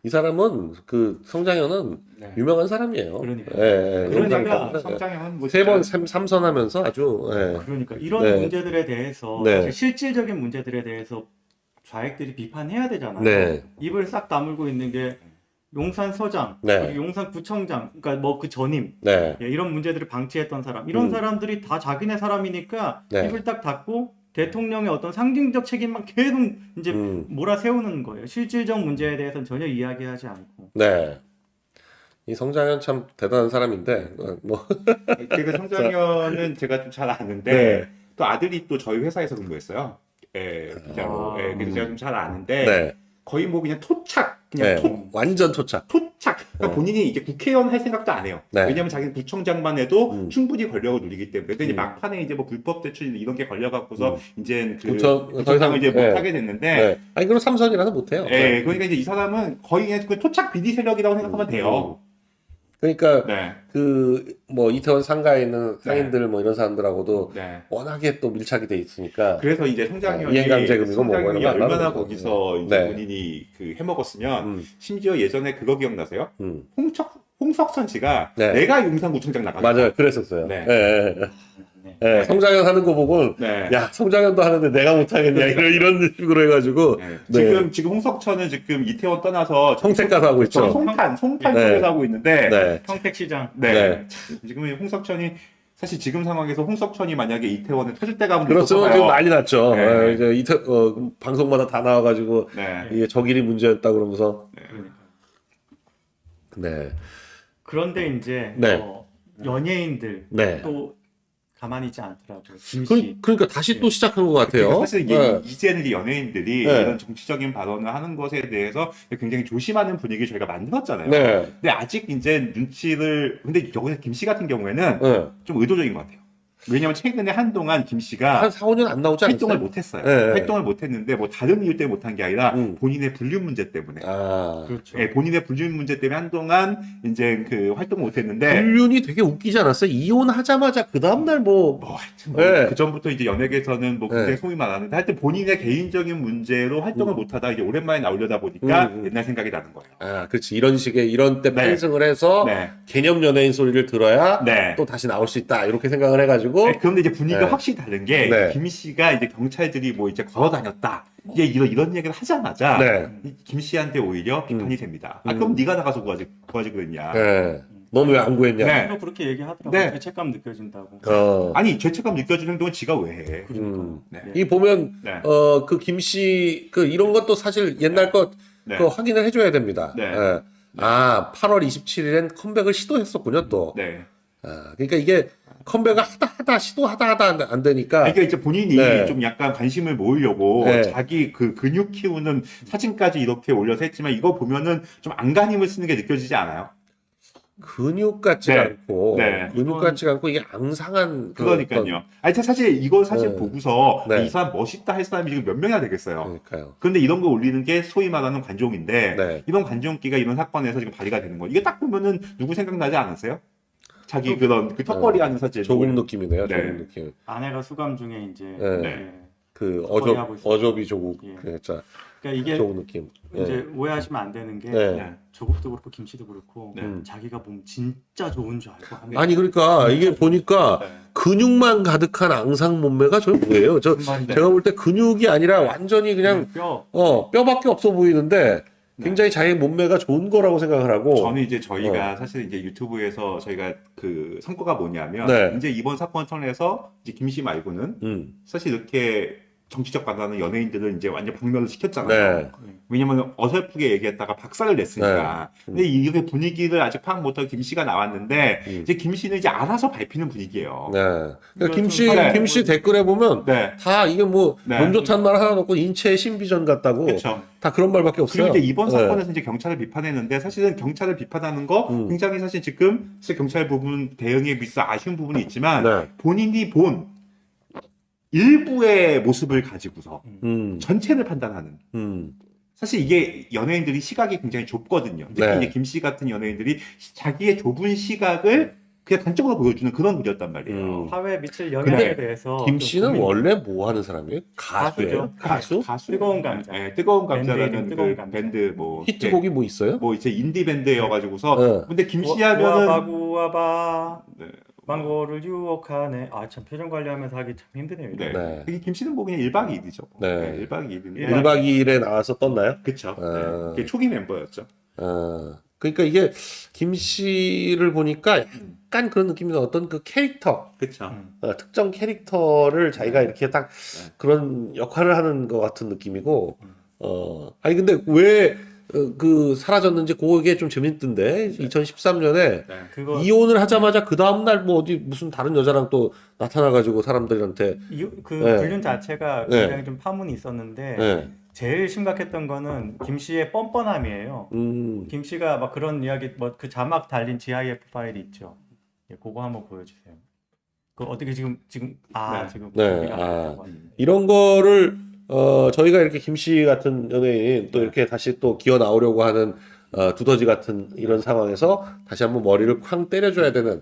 Speaker 1: 이 사람은 그 성장현은
Speaker 2: 네.
Speaker 1: 유명한 사람이에요.
Speaker 3: 그러니까요.
Speaker 2: 그러니까 성장형은 뭐
Speaker 1: 세 번
Speaker 2: 진짜
Speaker 1: 삼선하면서 아주
Speaker 3: 그러니까 이런
Speaker 1: 네.
Speaker 3: 문제들에 대해서
Speaker 1: 네.
Speaker 3: 사실 실질적인 문제들에 대해서 좌익들이 비판해야 되잖아요.
Speaker 1: 네.
Speaker 3: 입을 싹 다물고 있는 게 용산서장,
Speaker 1: 네.
Speaker 3: 그리고 용산구청장, 그러니까 뭐 그 전임,
Speaker 1: 네.
Speaker 3: 이런 문제들을 방치했던 사람, 이런 사람들이 다 자기네 사람이니까
Speaker 1: 네.
Speaker 3: 입을 딱 닫고 대통령의 어떤 상징적 책임만 계속 이제 몰아세우는 거예요. 실질적 문제에 대해서는 전혀 이야기하지 않고.
Speaker 1: 네. 이 성장현 참 대단한 사람인데 뭐
Speaker 2: 그 성장현은 제가 좀 잘 아는데
Speaker 1: 네.
Speaker 2: 또 아들이 또 저희 회사에서 근무했어요. 기자로. 그래서 제가 좀 잘 아는데
Speaker 1: 네.
Speaker 2: 거의 뭐 그냥 토착 그냥
Speaker 1: 네. 완전 토착.
Speaker 2: 토착. 그러니까 본인이 이제 국회의원 할 생각도 안 해요.
Speaker 1: 네.
Speaker 2: 왜냐하면 자기는 구청장만 해도 충분히 권력을 누리기 때문에. 근데 이제
Speaker 1: 음.
Speaker 2: 막판에 이제 뭐 불법 대출 이런 게 걸려갖고서 이제 그
Speaker 1: 더 이상
Speaker 2: 구청장을 이제
Speaker 1: 네.
Speaker 2: 못하게 됐는데.
Speaker 1: 네. 아니 그럼 삼선이라서 못해요.
Speaker 2: 예, 그러니까 이제 이 사람은 거의 그냥 그 토착 비리 세력이라고 생각하면 돼요.
Speaker 1: 그러니까
Speaker 2: 네.
Speaker 1: 그 뭐 이태원 상가에 있는
Speaker 2: 네.
Speaker 1: 상인들 뭐 이런 사람들하고도
Speaker 2: 네.
Speaker 1: 워낙에 또 밀착이 돼 있으니까
Speaker 2: 그래서 이제 성장현이
Speaker 1: 이행강제금이고 뭐
Speaker 2: 성장현이
Speaker 1: 이런 거
Speaker 2: 얼마나
Speaker 1: 나오고.
Speaker 2: 거기서 이제
Speaker 1: 네.
Speaker 2: 본인이 그 해먹었으면
Speaker 1: 음.
Speaker 2: 심지어 예전에 그거 기억나세요?
Speaker 1: 음.
Speaker 2: 홍석천 씨가
Speaker 1: 네.
Speaker 2: 내가 용산구청장 나가.
Speaker 1: 맞아요. 그랬었어요.
Speaker 2: 네.
Speaker 1: 예, 예, 예.
Speaker 3: 네.
Speaker 1: 예, 성장현 하는 거 보고
Speaker 2: 네.
Speaker 1: 야 성장현도 하는데 내가 못하겠냐 이런 식으로 해가지고
Speaker 2: 네.
Speaker 1: 네.
Speaker 2: 지금 홍석천은 지금 이태원 떠나서
Speaker 1: 성택 가서 하고 있죠.
Speaker 2: 송탄
Speaker 1: 네.
Speaker 2: 쪽에서 하고 있는데
Speaker 1: 네.
Speaker 3: 평택시장.
Speaker 2: 네.
Speaker 1: 네.
Speaker 2: 지금 홍석천이 사실 지금 상황에서 홍석천이 만약에 이태원에 터질 때가 하면
Speaker 1: 그렇죠. 지금 난리 났죠.
Speaker 2: 네.
Speaker 1: 어, 이제 방송마다 다 나와가지고
Speaker 2: 네.
Speaker 1: 이게 저길이 문제였다 그러면서
Speaker 3: 그러니까.
Speaker 1: 네.
Speaker 3: 그런데 이제
Speaker 1: 네.
Speaker 3: 연예인들
Speaker 1: 네.
Speaker 3: 또 가만히 있지 않더라고요. 김씨.
Speaker 1: 그러니까 다시 또 시작한 것 같아요.
Speaker 2: 그러니까 사실 이게
Speaker 1: 네.
Speaker 2: 이제는 이제 연예인들이
Speaker 1: 네.
Speaker 2: 이런 정치적인 발언을 하는 것에 대해서 굉장히 조심하는 분위기 저희가 만들었잖아요.
Speaker 1: 네.
Speaker 2: 근데 아직 이제 눈치를 근데 여기서 김 씨 같은 경우에는
Speaker 1: 네.
Speaker 2: 좀 의도적인 것 같아요. 왜냐면 최근에 한동안 김 씨가
Speaker 1: 한 4, 5년 안 나오지 않았어요?
Speaker 2: 활동을 못했어요.
Speaker 1: 네.
Speaker 2: 활동을 못했는데 뭐 다른 이유 때문에 못한 게 아니라 본인의 불륜 문제 때문에.
Speaker 1: 아.
Speaker 3: 그렇죠.
Speaker 2: 예, 본인의 불륜 문제 때문에 한동안 이제 그 활동을 못했는데.
Speaker 1: 불륜이 되게 웃기지 않았어요? 이혼하자마자 그 다음날 뭐
Speaker 2: 하여튼
Speaker 1: 네.
Speaker 2: 그 전부터 이제 연예계에서는 뭐 굉장히
Speaker 1: 네.
Speaker 2: 소위 말하는데 하여튼 본인의 개인적인 문제로 활동을 못하다 이제 오랜만에 나오려다 보니까 옛날 생각이 나는 거예요.
Speaker 1: 아, 그렇지. 이런 식의 이런 때
Speaker 2: 네.
Speaker 1: 편승을 해서
Speaker 2: 네.
Speaker 1: 개념 연예인 소리를 들어야
Speaker 2: 네.
Speaker 1: 또 다시 나올 수 있다. 이렇게 생각을 해가지고
Speaker 2: 네, 그런데 이제 분위기가
Speaker 1: 네.
Speaker 2: 확실히 다른 게
Speaker 1: 네.
Speaker 2: 김 씨가 이제 경찰들이 뭐 이제 걸어 다녔다. 이제 이런 얘기를 하자마자
Speaker 1: 네.
Speaker 2: 김 씨한테 오히려 비판이 됩니다. 아 그럼 네가 나가서 구하지 그랬냐?
Speaker 1: 네. 너는 왜 안 구했냐?
Speaker 2: 네.
Speaker 3: 또 그렇게 얘기하더라고요.
Speaker 2: 네.
Speaker 3: 죄책감 느껴진다고.
Speaker 2: 아니 죄책감 느껴지는 동안 지가 왜 해? 네.
Speaker 1: 이 보면
Speaker 2: 네.
Speaker 1: 그 김씨 그 이런 것도 사실 옛날 거
Speaker 2: 네.
Speaker 1: 그 확인을 해줘야 됩니다.
Speaker 2: 네.
Speaker 1: 예. 아 8월 27일엔 컴백을 시도했었군요 또.
Speaker 2: 네.
Speaker 1: 아, 그러니까 이게 컴백을 시도하다 안 되니까.
Speaker 2: 그러니까 이제 본인이
Speaker 1: 네.
Speaker 2: 좀 약간 관심을 모으려고
Speaker 1: 네.
Speaker 2: 자기 그 근육 키우는 사진까지 이렇게 올려서 했지만 이거 보면은 좀 안간힘을 쓰는 게 느껴지지 않아요?
Speaker 1: 근육 같지가
Speaker 2: 네.
Speaker 1: 않고
Speaker 2: 네.
Speaker 1: 근육 같지가 않고 이게 앙상한
Speaker 2: 그러니까요. 아니 사실 이거 사실
Speaker 1: 네.
Speaker 2: 보고서
Speaker 1: 네.
Speaker 2: 이 사람 멋있다 할 사람이 지금 몇 명이나 되겠어요.
Speaker 1: 그러니까요.
Speaker 2: 근데 이런 거 올리는 게 소위 말하는 관종인데
Speaker 1: 네.
Speaker 2: 이런 관종기가 이런 사건에서 지금 발휘가 되는 거예요. 이게 딱 보면은 누구 생각나지 않으세요? 자기 그런 그 턱걸이 하는 사진.
Speaker 1: 조국 느낌이네요.
Speaker 2: 네.
Speaker 1: 조국 느낌.
Speaker 3: 아내가 수감 중에 이제
Speaker 1: 네.
Speaker 3: 네.
Speaker 1: 그
Speaker 3: 턱걸이 하고 있어요.
Speaker 1: 어조비 조국
Speaker 3: 예.
Speaker 1: 그랬죠.
Speaker 3: 그러니까 이게
Speaker 1: 조국 느낌.
Speaker 3: 이제 오해하시면 안 되는 게
Speaker 1: 네.
Speaker 2: 네.
Speaker 3: 조국도 그렇고 김씨도 그렇고
Speaker 2: 네.
Speaker 3: 자기가 몸 진짜 좋은 줄 알고 하는
Speaker 1: 아니 그러니까 이게 보니까
Speaker 2: 네.
Speaker 1: 근육만 가득한 앙상 몸매가 저 뭐예요? 저
Speaker 3: 무슨 말인지
Speaker 1: 제가 볼 때 근육이 아니라 완전히 그냥
Speaker 3: 뼈
Speaker 1: 뼈밖에 없어 보이는데 굉장히 자기 몸매가 좋은 거라고 생각을 하고.
Speaker 2: 저는 이제 저희가 사실 이제 유튜브에서 저희가 그 성과가 뭐냐면
Speaker 1: 네.
Speaker 2: 이제 이번 사건 통해서 이제 김씨 말고는 사실 이렇게 정치적 관련한 연예인들은 이제 완전 박멸을 시켰잖아요.
Speaker 1: 네.
Speaker 2: 왜냐면 어설프게 얘기했다가 박살을 냈으니까. 근데 이렇게 분위기를 아직 파악 못하고 김씨가 나왔는데 이제 김씨는 이제 알아서 밟히는 분위기예요.
Speaker 1: 네. 그러니까 김씨
Speaker 2: 네.
Speaker 1: 김씨 댓글에 보면
Speaker 2: 네.
Speaker 1: 다 이게 뭐
Speaker 2: 네.
Speaker 1: 몸 좋다는 말 하나 넣고 인체의 신비전 같다고
Speaker 2: 그렇죠.
Speaker 1: 다 그런 말밖에 없어요.
Speaker 2: 그리고 이제 이번
Speaker 1: 네.
Speaker 2: 사건에서 이제 경찰을 비판했는데 사실은 경찰을 비판하는 거 굉장히 사실 지금 사실 경찰 부분 대응에 비해서 아쉬운 부분이 있지만
Speaker 1: 네.
Speaker 2: 본인이 본 일부의 모습을 가지고서 전체를 판단하는. 사실 이게 연예인들이 시각이 굉장히 좁거든요. 특히
Speaker 1: 네.
Speaker 2: 이제 김씨 같은 연예인들이 자기의 좁은 시각을 그냥 단적으로 보여주는 그런 글이었단 말이에요.
Speaker 3: 사회에 미칠
Speaker 1: 근데
Speaker 3: 영향에 대해서
Speaker 1: 김
Speaker 3: 좀
Speaker 1: 씨는
Speaker 3: 고민이-
Speaker 1: 원래 뭐 하는 사람이에요? 가수예요? 가수?
Speaker 2: 가수?
Speaker 3: 뜨거운 감자.
Speaker 2: 네, 뜨거운
Speaker 3: 밴드
Speaker 2: 감자라는
Speaker 3: 이름 뜨거운
Speaker 2: 그
Speaker 3: 감자.
Speaker 2: 밴드 뭐
Speaker 1: 히트곡이 뭐 있어요?
Speaker 2: 뭐 이제 인디 밴드여가지고서
Speaker 1: 네.
Speaker 2: 근데 김씨 하면은
Speaker 3: 구아바
Speaker 2: 네.
Speaker 3: 망고를 유혹하네. 아 참 표정 관리하면서 하기 참 힘드네요. 이거.
Speaker 2: 네.
Speaker 1: 네.
Speaker 2: 그게 김씨는 뭐 그냥 1박 2일이죠.
Speaker 1: 네.
Speaker 2: 1박 2일인데.
Speaker 1: 1박 2일에 나와서 떴나요?
Speaker 2: 그쵸.
Speaker 1: 아.
Speaker 2: 네. 그게 초기 멤버였죠.
Speaker 1: 그러니까 이게 김 씨를 보니까 약간 그런 느낌이 나. 어떤 그 캐릭터,
Speaker 2: 그쵸.
Speaker 1: 특정 캐릭터를 자기가 이렇게 딱 그런 역할을 하는 것 같은 느낌이고, 아니 근데 왜 그 사라졌는지 그게 좀 재밌던데 2013년에
Speaker 2: 네.
Speaker 3: 그거
Speaker 1: 이혼을 하자마자 그 다음 날 뭐 어디 무슨 다른 여자랑 또 나타나가지고 사람들한테
Speaker 3: 그
Speaker 1: 네.
Speaker 3: 불륜 자체가
Speaker 1: 네.
Speaker 3: 굉장히 좀 파문이 있었는데
Speaker 1: 네.
Speaker 3: 제일 심각했던 거는 김 씨의 뻔뻔함이에요. 김 씨가 막 그런 이야기, 뭐 그 자막 달린 GIF 파일이 있죠. 예, 그거 한번 보여주세요. 그 어떻게 지금 지금
Speaker 1: 네,
Speaker 3: 준비가 안 됐다고 하는데.
Speaker 1: 이런 거를 저희가 이렇게 김씨 같은 연예인 또 이렇게 다시 또 기어 나오려고 하는 두더지 같은 이런 상황에서 다시 한번 머리를 쾅 때려줘야 되는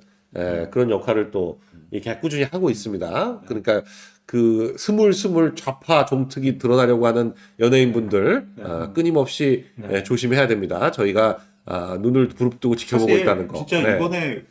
Speaker 1: 그런 역할을 또 이렇게 꾸준히 하고 있습니다. 그러니까 그 스물스물 좌파 종특이 드러나려고 하는 연예인분들 끊임없이 조심해야 됩니다. 저희가 눈을 부릅뜨고 지켜보고
Speaker 2: 사실
Speaker 1: 있다는 거.
Speaker 2: 진짜 이번에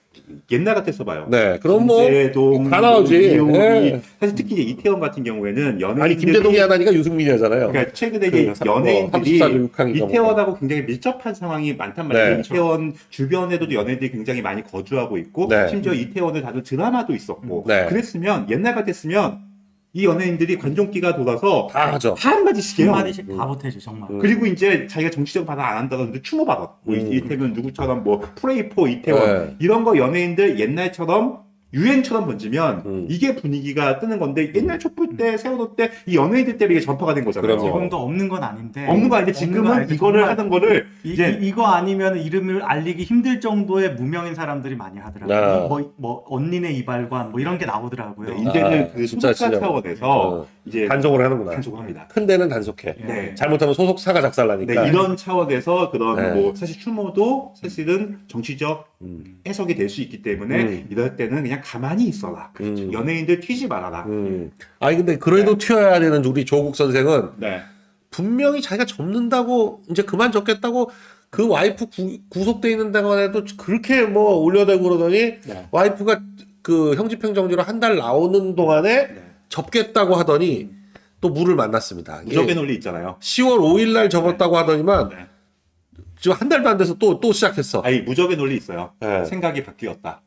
Speaker 2: 옛날 같았어 봐요.
Speaker 1: 네, 그럼 뭐
Speaker 2: 김대동,
Speaker 1: 다 나오지.
Speaker 2: 이용이,
Speaker 1: 네.
Speaker 2: 사실 특히 이제 이태원 같은 경우에는 연예인들이
Speaker 1: 아니 김대동이 하나니까 유승민이 하잖아요.
Speaker 2: 그러니까 최근에 이제
Speaker 1: 뭐
Speaker 2: 연예인들이
Speaker 1: 34조 6항이
Speaker 2: 이태원하고 굉장히 밀접한 상황이 많단 말이에요.
Speaker 1: 네.
Speaker 2: 이태원 주변에도 연예인들이 굉장히 많이 거주하고 있고
Speaker 1: 네.
Speaker 2: 심지어 이태원을 다룬 드라마도 있었고
Speaker 1: 네.
Speaker 2: 그랬으면 옛날 같았으면 이 연예인들이 관종기가 돌아서
Speaker 1: 다 하죠.
Speaker 2: 다 한마디씩 해요.
Speaker 3: 한마디씩 다 보태줘 정말.
Speaker 2: 그리고 이제 자기가 정치적 발언 안 한다던데 추모받았. 뭐 이태원 누구처럼 뭐 프레이포 이태원
Speaker 1: 네.
Speaker 2: 이런 거 연예인들 옛날처럼 유행처럼 번지면 이게 분위기가 뜨는 건데 옛날 촛불 때 세월호 때 이 연예인들 때문에 이게 전파가 된 거잖아요.
Speaker 1: 그럼요.
Speaker 3: 지금도 없는 건 아닌데.
Speaker 2: 없는 거 아닌데 지금은 이거를 하는 거를 이제
Speaker 3: 이거 아니면 이름을 알리기 힘들 정도의 무명인 사람들이 많이 하더라고요. 뭐 언니네 이발관 뭐 이런 게 나오더라고요.
Speaker 2: 네, 이제는 그
Speaker 1: 진짜
Speaker 2: 소속사 차원에서 이제
Speaker 1: 단속을 하는구나.
Speaker 2: 단속을 합니다.
Speaker 1: 큰 데는 단속해.
Speaker 2: 네.
Speaker 1: 잘못하면 소속사가 작살나니까.
Speaker 2: 네, 이런 차원에서 그런
Speaker 1: 네.
Speaker 2: 뭐 사실 추모도 사실은 정치적 해석이 될 수 있기 때문에 이럴 때는 그냥 가만히 있어라. 연예인들 튀지 말아라.
Speaker 1: 아니 근데 그래도 튀어야 되는 우리 조국 선생은
Speaker 2: 네.
Speaker 1: 분명히 자기가 접는다고 이제 그만 접겠다고 그 와이프 구속돼 있는 데만 해도 그렇게 뭐 올려대고 그러더니
Speaker 2: 네.
Speaker 1: 와이프가 그 형집행정지로 한 달 나오는 동안에 접겠다고 하더니 또 물을 만났습니다.
Speaker 2: 무적의 논리 있잖아요.
Speaker 1: 10월 5일 날 접었다고 하더니만
Speaker 2: 네.
Speaker 1: 지금 한 달도 안 돼서 또 시작했어.
Speaker 2: 아니 무적의 논리 있어요.
Speaker 1: 네.
Speaker 2: 생각이 바뀌었다.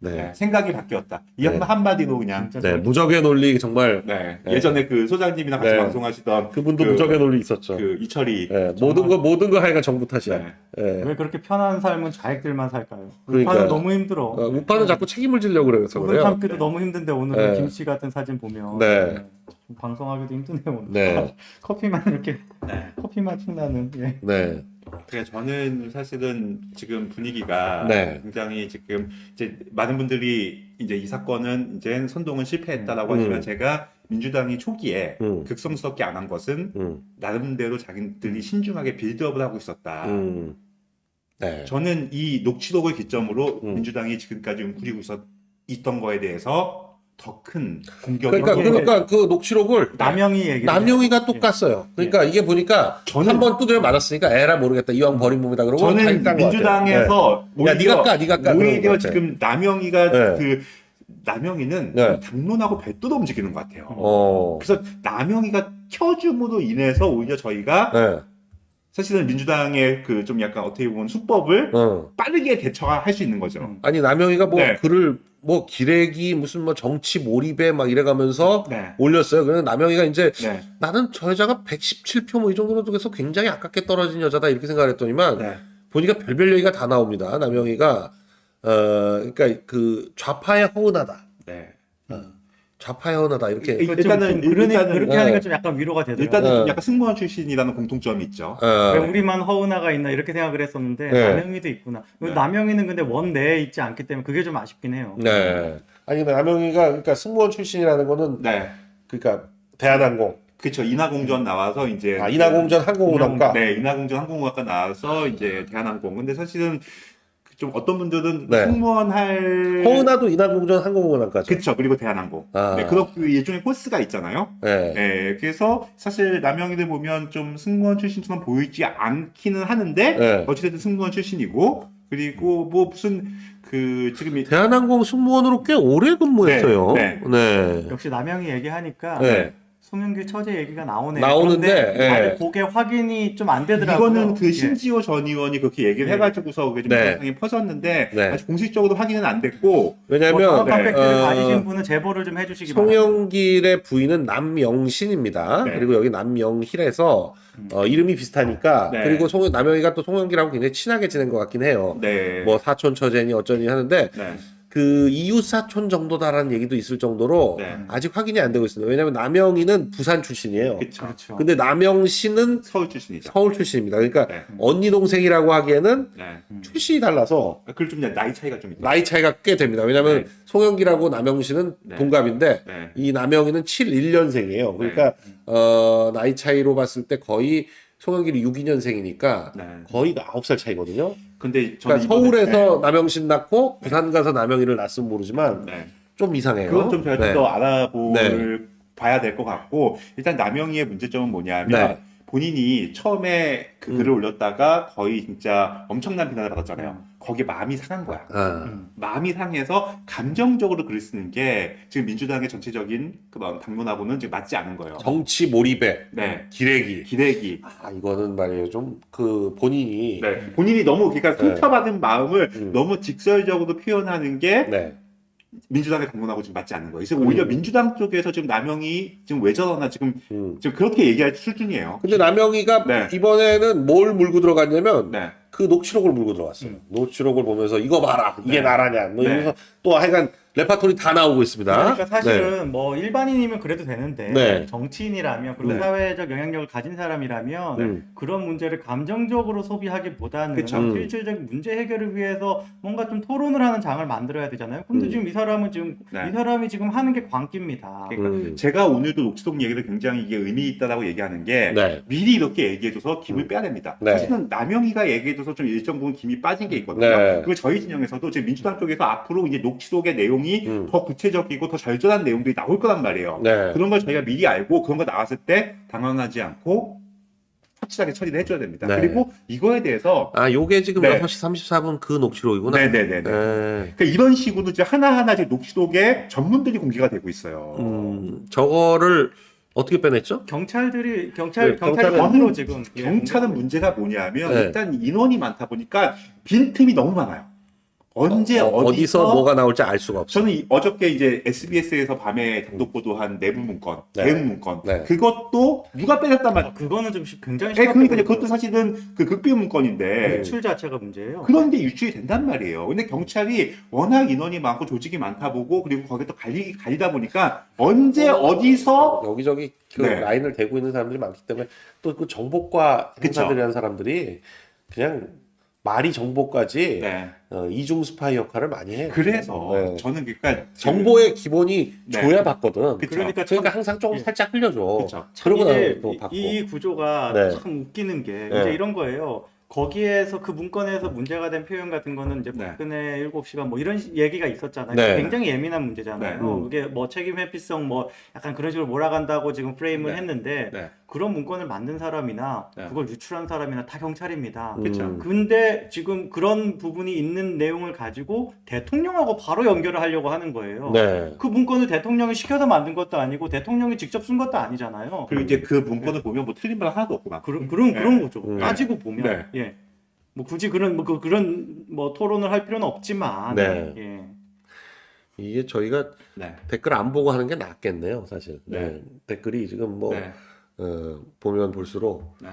Speaker 1: 네.
Speaker 2: 네, 생각이 바뀌었다. 이
Speaker 1: 네.
Speaker 2: 한마디로 그냥
Speaker 1: 네, 무적의 논리 정말
Speaker 2: 네.
Speaker 1: 네.
Speaker 2: 예전에 그 소장님이랑 같이
Speaker 1: 네.
Speaker 2: 방송하시던
Speaker 1: 그분도
Speaker 2: 그-
Speaker 1: 무적의 논리 있었죠.
Speaker 2: 그 이철이
Speaker 1: 네, 모든 거 하여간 정부 탓이야.
Speaker 2: 네.
Speaker 1: 네.
Speaker 3: 왜 그렇게 편한 삶은 좌익들만 살까요?
Speaker 1: 그러니까요.
Speaker 3: 우파는 너무 힘들어.
Speaker 1: 우파는 자꾸 책임을 지려고 그래서
Speaker 3: 오늘
Speaker 1: 그래요.
Speaker 3: 참기도 너무 힘든데 오늘은
Speaker 1: 네.
Speaker 3: 김씨 같은 사진 보면
Speaker 1: 네.
Speaker 3: 좀 방송하기도 힘드네요. 오늘.
Speaker 1: 네.
Speaker 3: 커피만 이렇게
Speaker 2: 네.
Speaker 3: 커피만 튀나는. 예.
Speaker 1: 네.
Speaker 2: 그래 저는 사실은 지금 분위기가
Speaker 1: 네.
Speaker 2: 굉장히 지금 이제 많은 분들이 이제 이 사건은 이제 선동은 실패했다라고 하지만 제가 민주당이 초기에 극성스럽게 안 한 것은 나름대로 자기들이 신중하게 빌드업을 하고 있었다.
Speaker 1: 네.
Speaker 2: 저는 이 녹취록을 기점으로 민주당이 지금까지 웅크리고 있던 거에 대해서 더 큰 공격이
Speaker 1: 그러니까 그 녹취록을
Speaker 3: 남영희 얘기.
Speaker 1: 남용이가 또 깠어요. 그러니까 이게 보니까 한 번 두드려 맞았으니까 에라 모르겠다. 이왕 버린 몸이다 그러고
Speaker 2: 저는
Speaker 1: 자기 깐
Speaker 2: 민주당에서
Speaker 1: 것 같아. 야, 네가 까 그런 것
Speaker 2: 오히려
Speaker 1: 같아.
Speaker 2: 지금 남영이가
Speaker 1: 네.
Speaker 2: 남영이는
Speaker 1: 네.
Speaker 2: 당론하고 별도로 움직이는 것 같아요.
Speaker 1: 어.
Speaker 2: 그래서 남영이가 켜줌으로 인해서 오히려 저희가
Speaker 1: 네.
Speaker 2: 사실은 민주당의 그 좀 약간 어떻게 보면 수법을 빠르게 대처할 수 있는 거죠.
Speaker 1: 아니 남영이가 뭐
Speaker 2: 네.
Speaker 1: 글을 뭐 기레기 무슨 뭐 정치 몰입에 막 이래가면서
Speaker 2: 네.
Speaker 1: 올렸어요. 그래서 남영이가 이제
Speaker 2: 네.
Speaker 1: 나는 저 여자가 117표 뭐 이 정도로 돼서 굉장히 아깝게 떨어진 여자다 이렇게 생각을 했더니만
Speaker 2: 네.
Speaker 1: 보니까 별별 얘기가 다 나옵니다. 남영이가 그러니까 그 좌파에 허은하다.
Speaker 2: 네.
Speaker 1: 좌파에 허은하다 이렇게.
Speaker 2: 일단은
Speaker 3: 그렇게
Speaker 2: 일단은
Speaker 3: 하니까 좀 약간 위로가 되더라고요.
Speaker 2: 일단은
Speaker 1: 네.
Speaker 2: 좀 약간 승무원 출신이라는 공통점이 있죠.
Speaker 3: 왜 우리만 허은아가 있나 이렇게 생각을 했었는데
Speaker 1: 네.
Speaker 3: 남영희도 있구나. 남영희는 근데 원 내에 있지 않기 때문에 그게 좀 아쉽긴 해요.
Speaker 1: 네. 아니 근데 남영이가 그러니까 승무원 출신이라는 거는
Speaker 2: 네.
Speaker 1: 그러니까 대한항공.
Speaker 2: 그렇죠. 인하공전 나와서 이제
Speaker 1: 인하공전 항공운항과.
Speaker 2: 네, 인하공전 항공학과 나와서 이제 대한항공. 근데 사실은 좀 어떤 분들은
Speaker 1: 네.
Speaker 2: 승무원 할
Speaker 1: 허은하도 인하공전 항공운항까지.
Speaker 2: 그렇죠. 그리고 대한항공.
Speaker 1: 아.
Speaker 2: 네, 그런 그 일종의 코스가 있잖아요.
Speaker 1: 네.
Speaker 2: 네, 그래서 사실 남영이들 보면 좀 승무원 출신처럼 보이지 않기는 하는데
Speaker 1: 네.
Speaker 2: 어찌됐든 승무원 출신이고 그리고 뭐 무슨 그 지금
Speaker 1: 대한항공 승무원으로 꽤 오래 근무했어요.
Speaker 2: 네,
Speaker 1: 네.
Speaker 3: 역시 남영희 얘기하니까
Speaker 1: 네.
Speaker 3: 송영길 처제 얘기가 나오네요.
Speaker 1: 나오는데,
Speaker 3: 그런데
Speaker 1: 예.
Speaker 3: 아직 그게 확인이 좀 안 되더라고요.
Speaker 2: 이거는 그
Speaker 3: 예.
Speaker 2: 신지호 전 의원이 그렇게 얘기를
Speaker 3: 네.
Speaker 2: 해가지고서 그게 좀
Speaker 1: 네.
Speaker 2: 세상에 퍼졌는데
Speaker 1: 네.
Speaker 2: 아직 공식적으로 확인은 안 됐고
Speaker 1: 왜냐면
Speaker 3: 뭐 정확한
Speaker 2: 네.
Speaker 3: 팩트를 가지신 분은 제보를 좀 해주시기 바랍니다.
Speaker 1: 송영길의 부인은 남영신입니다.
Speaker 2: 네.
Speaker 1: 그리고 여기 남영희래서 이름이 비슷하니까
Speaker 2: 네.
Speaker 1: 그리고 남영희가 또 송영길하고 굉장히 친하게 지낸 것 같긴 해요.
Speaker 2: 네.
Speaker 1: 뭐 사촌 처제니 어쩌니 하는데
Speaker 2: 네.
Speaker 1: 그 이웃 사촌 정도다라는 얘기도 있을 정도로
Speaker 2: 네.
Speaker 1: 아직 확인이 안 되고 있습니다. 왜냐하면 남영이는 부산 출신이에요.
Speaker 2: 그쵸.
Speaker 3: 그렇죠.
Speaker 1: 근데 남영씨는
Speaker 2: 서울 출신이죠.
Speaker 1: 서울 출신입니다. 그러니까
Speaker 2: 네.
Speaker 1: 언니 동생이라고 하기에는
Speaker 2: 네.
Speaker 1: 출신이 달라서
Speaker 2: 그걸 좀 나이 차이가 좀 있다.
Speaker 1: 나이 차이가 꽤 됩니다. 왜냐하면
Speaker 2: 네.
Speaker 1: 송영기라고 남영씨는
Speaker 2: 네.
Speaker 1: 동갑인데
Speaker 2: 네.
Speaker 1: 이 남영이는 71년생이에요. 그러니까 나이 차이로 봤을 때 거의 송영길이 62년생이니까
Speaker 2: 네.
Speaker 1: 거의 9살 차이거든요.
Speaker 2: 근데 저는
Speaker 1: 그러니까
Speaker 2: 이번에-
Speaker 1: 서울에서 남영신 낳고 부산 가서 남영이를 낳았으면 모르지만
Speaker 2: 네.
Speaker 1: 좀 이상해요.
Speaker 2: 그건 좀 제가
Speaker 1: 네.
Speaker 2: 좀 더 알아볼 봐야 될 것 같고 일단 남영희의 문제점은 뭐냐면
Speaker 1: 네.
Speaker 2: 본인이 처음에 그 글을 올렸다가 거의 진짜 엄청난 비난을 받았잖아요. 거기에 마음이 상한 거야.
Speaker 1: 아,
Speaker 2: 마음이 상해서 감정적으로 글을 쓰는 게 지금 민주당의 전체적인 그 당론하고는 지금 맞지 않은 거예요.
Speaker 1: 정치 몰입에
Speaker 2: 네.
Speaker 1: 기레기.
Speaker 2: 기대기.
Speaker 1: 아 이거는 말이에요. 좀 그 본인이
Speaker 2: 네. 본인이 너무 그러니까 상처받은 마음을
Speaker 1: 음.
Speaker 2: 너무 직설적으로 표현하는 게
Speaker 1: 네.
Speaker 2: 민주당의 당론하고 지금 맞지 않는 거예요. 그래서 오히려 민주당 쪽에서 지금 남영이 지금 왜 저러나 지금 그렇게 얘기할 수준이에요.
Speaker 1: 근데 남영이가
Speaker 2: 네.
Speaker 1: 이번에는 뭘 물고 들어갔냐면
Speaker 2: 네.
Speaker 1: 그 녹취록을 물고 들어갔어요. 녹취록을 보면서 이거 봐라 이게
Speaker 2: 네.
Speaker 1: 나라냐 뭐
Speaker 2: 네.
Speaker 1: 이러면서 또 하여간 레파토리 다 나오고 있습니다.
Speaker 3: 그러니까 사실은 뭐 일반인이면 그래도 되는데
Speaker 1: 네.
Speaker 3: 정치인이라면 그리고
Speaker 2: 네.
Speaker 3: 사회적 영향력을 가진 사람이라면 그런 문제를 감정적으로 소비하기보다는
Speaker 2: 그쵸.
Speaker 3: 실질적인 문제 해결을 위해서 뭔가 좀 토론을 하는 장을 만들어야 되잖아요. 근데 지금 이 사람이 지금 하는 게 광기입니다.
Speaker 2: 그러니까 제가 오늘도 녹취록 얘기를 굉장히 이게 의미 있다라고 얘기하는 게
Speaker 1: 네.
Speaker 2: 미리 이렇게 얘기해줘서 김을 빼야 됩니다.
Speaker 1: 네.
Speaker 2: 사실은 남영희가 얘기해줘서 좀 일정 부분 김이 빠진 게 있거든요.
Speaker 1: 네.
Speaker 2: 그리고 저희 진영에서도 지금 민주당 쪽에서 앞으로 이제 녹취록의 내용이 더 구체적이고 더 절절한 내용들이 나올 거란 말이에요.
Speaker 1: 네.
Speaker 2: 그런 걸 저희가 미리 알고 그런 거 나왔을 때 당황하지 않고 확실하게 처리를 해줘야 됩니다.
Speaker 1: 네.
Speaker 2: 그리고 이거에 대해서
Speaker 1: 아 요게 지금
Speaker 2: 네.
Speaker 1: 6시 34분 그 녹취록이구나.
Speaker 2: 네네네.
Speaker 1: 네.
Speaker 2: 그러니까 이런 식으로 이제 하나하나 지금 녹취록에 전문들이 공개가 되고 있어요.
Speaker 1: 저거를 어떻게 빼냈죠?
Speaker 3: 경찰이
Speaker 1: 경찰은
Speaker 3: 만들어 지금
Speaker 2: 경찰은 문제가 뭐냐면
Speaker 1: 네.
Speaker 2: 일단 인원이 많다 보니까 빈틈이 너무 많아요. 언제
Speaker 1: 어디서 뭐가 나올지 알 수가 없어.
Speaker 2: 저는 어저께 이제 SBS에서 밤에 단독 보도한 내부 문건,
Speaker 1: 네.
Speaker 2: 대응 문건
Speaker 1: 네.
Speaker 2: 그것도 누가 빼냈단 말이에요.
Speaker 3: 그거는 좀 굉장히
Speaker 2: 그러니까
Speaker 3: 심각하거든요.
Speaker 2: 그것도 사실은 그 극비 문건인데
Speaker 3: 유출 자체가 문제예요.
Speaker 2: 그런데 유출이 된단 말이에요. 근데 경찰이 워낙 인원이 많고 조직이 많다 보고 그리고 거기에 또 갈리다 보니까 언제 어디서
Speaker 1: 여기저기 그
Speaker 2: 네.
Speaker 1: 라인을 대고 있는 사람들이 많기 때문에 또 그 정보과 행사들이라는 사람들이 그냥 말이 정보까지
Speaker 2: 네.
Speaker 1: 이중 스파이 역할을 많이 해요.
Speaker 2: 그래서
Speaker 1: 네.
Speaker 2: 저는 그러니까
Speaker 1: 정보의 기본이
Speaker 2: 네.
Speaker 1: 줘야 받거든.
Speaker 2: 그쵸.
Speaker 3: 그러니까
Speaker 1: 그러니까 항상 조금 살짝 흘려줘.
Speaker 2: 그쵸.
Speaker 1: 그러고
Speaker 3: 이게
Speaker 1: 나서 또 받고.
Speaker 3: 이 구조가
Speaker 1: 네.
Speaker 3: 참 웃기는 게
Speaker 1: 네.
Speaker 3: 이제 이런 거예요. 거기에서 그 문건에서 문제가 된 표현 같은 거는 이제
Speaker 2: 네.
Speaker 3: 박근혜 7시간 뭐 이런 얘기가 있었잖아요.
Speaker 1: 네.
Speaker 3: 굉장히 예민한 문제잖아요.
Speaker 2: 네.
Speaker 3: 그게 뭐 책임 회피성 뭐 약간 그런 식으로 몰아간다고 지금 프레임을
Speaker 2: 네.
Speaker 3: 했는데
Speaker 2: 네.
Speaker 3: 그런 문건을 만든 사람이나
Speaker 2: 네.
Speaker 3: 그걸 유출한 사람이나 다 경찰입니다.
Speaker 2: 그렇죠.
Speaker 3: 근데 지금 그런 부분이 있는 내용을 가지고 대통령하고 바로 연결을 하려고 하는 거예요.
Speaker 1: 네.
Speaker 3: 그 문건을 대통령이 시켜서 만든 것도 아니고 대통령이 직접 쓴 것도 아니잖아요.
Speaker 2: 그리고 이제 그 문건을 보면 뭐 틀린 말 하나도 없고 막
Speaker 3: 그런 거죠.
Speaker 1: 네.
Speaker 3: 따지고 보면
Speaker 2: 네.
Speaker 3: 예. 뭐 굳이 그런 토론을 할 필요는 없지만
Speaker 1: 네.
Speaker 3: 예.
Speaker 1: 이게 저희가
Speaker 2: 네.
Speaker 1: 댓글 안 보고 하는 게 낫겠네요, 사실.
Speaker 2: 네.
Speaker 1: 네. 댓글이 지금 뭐
Speaker 2: 네.
Speaker 1: 보면 볼수록
Speaker 2: 네.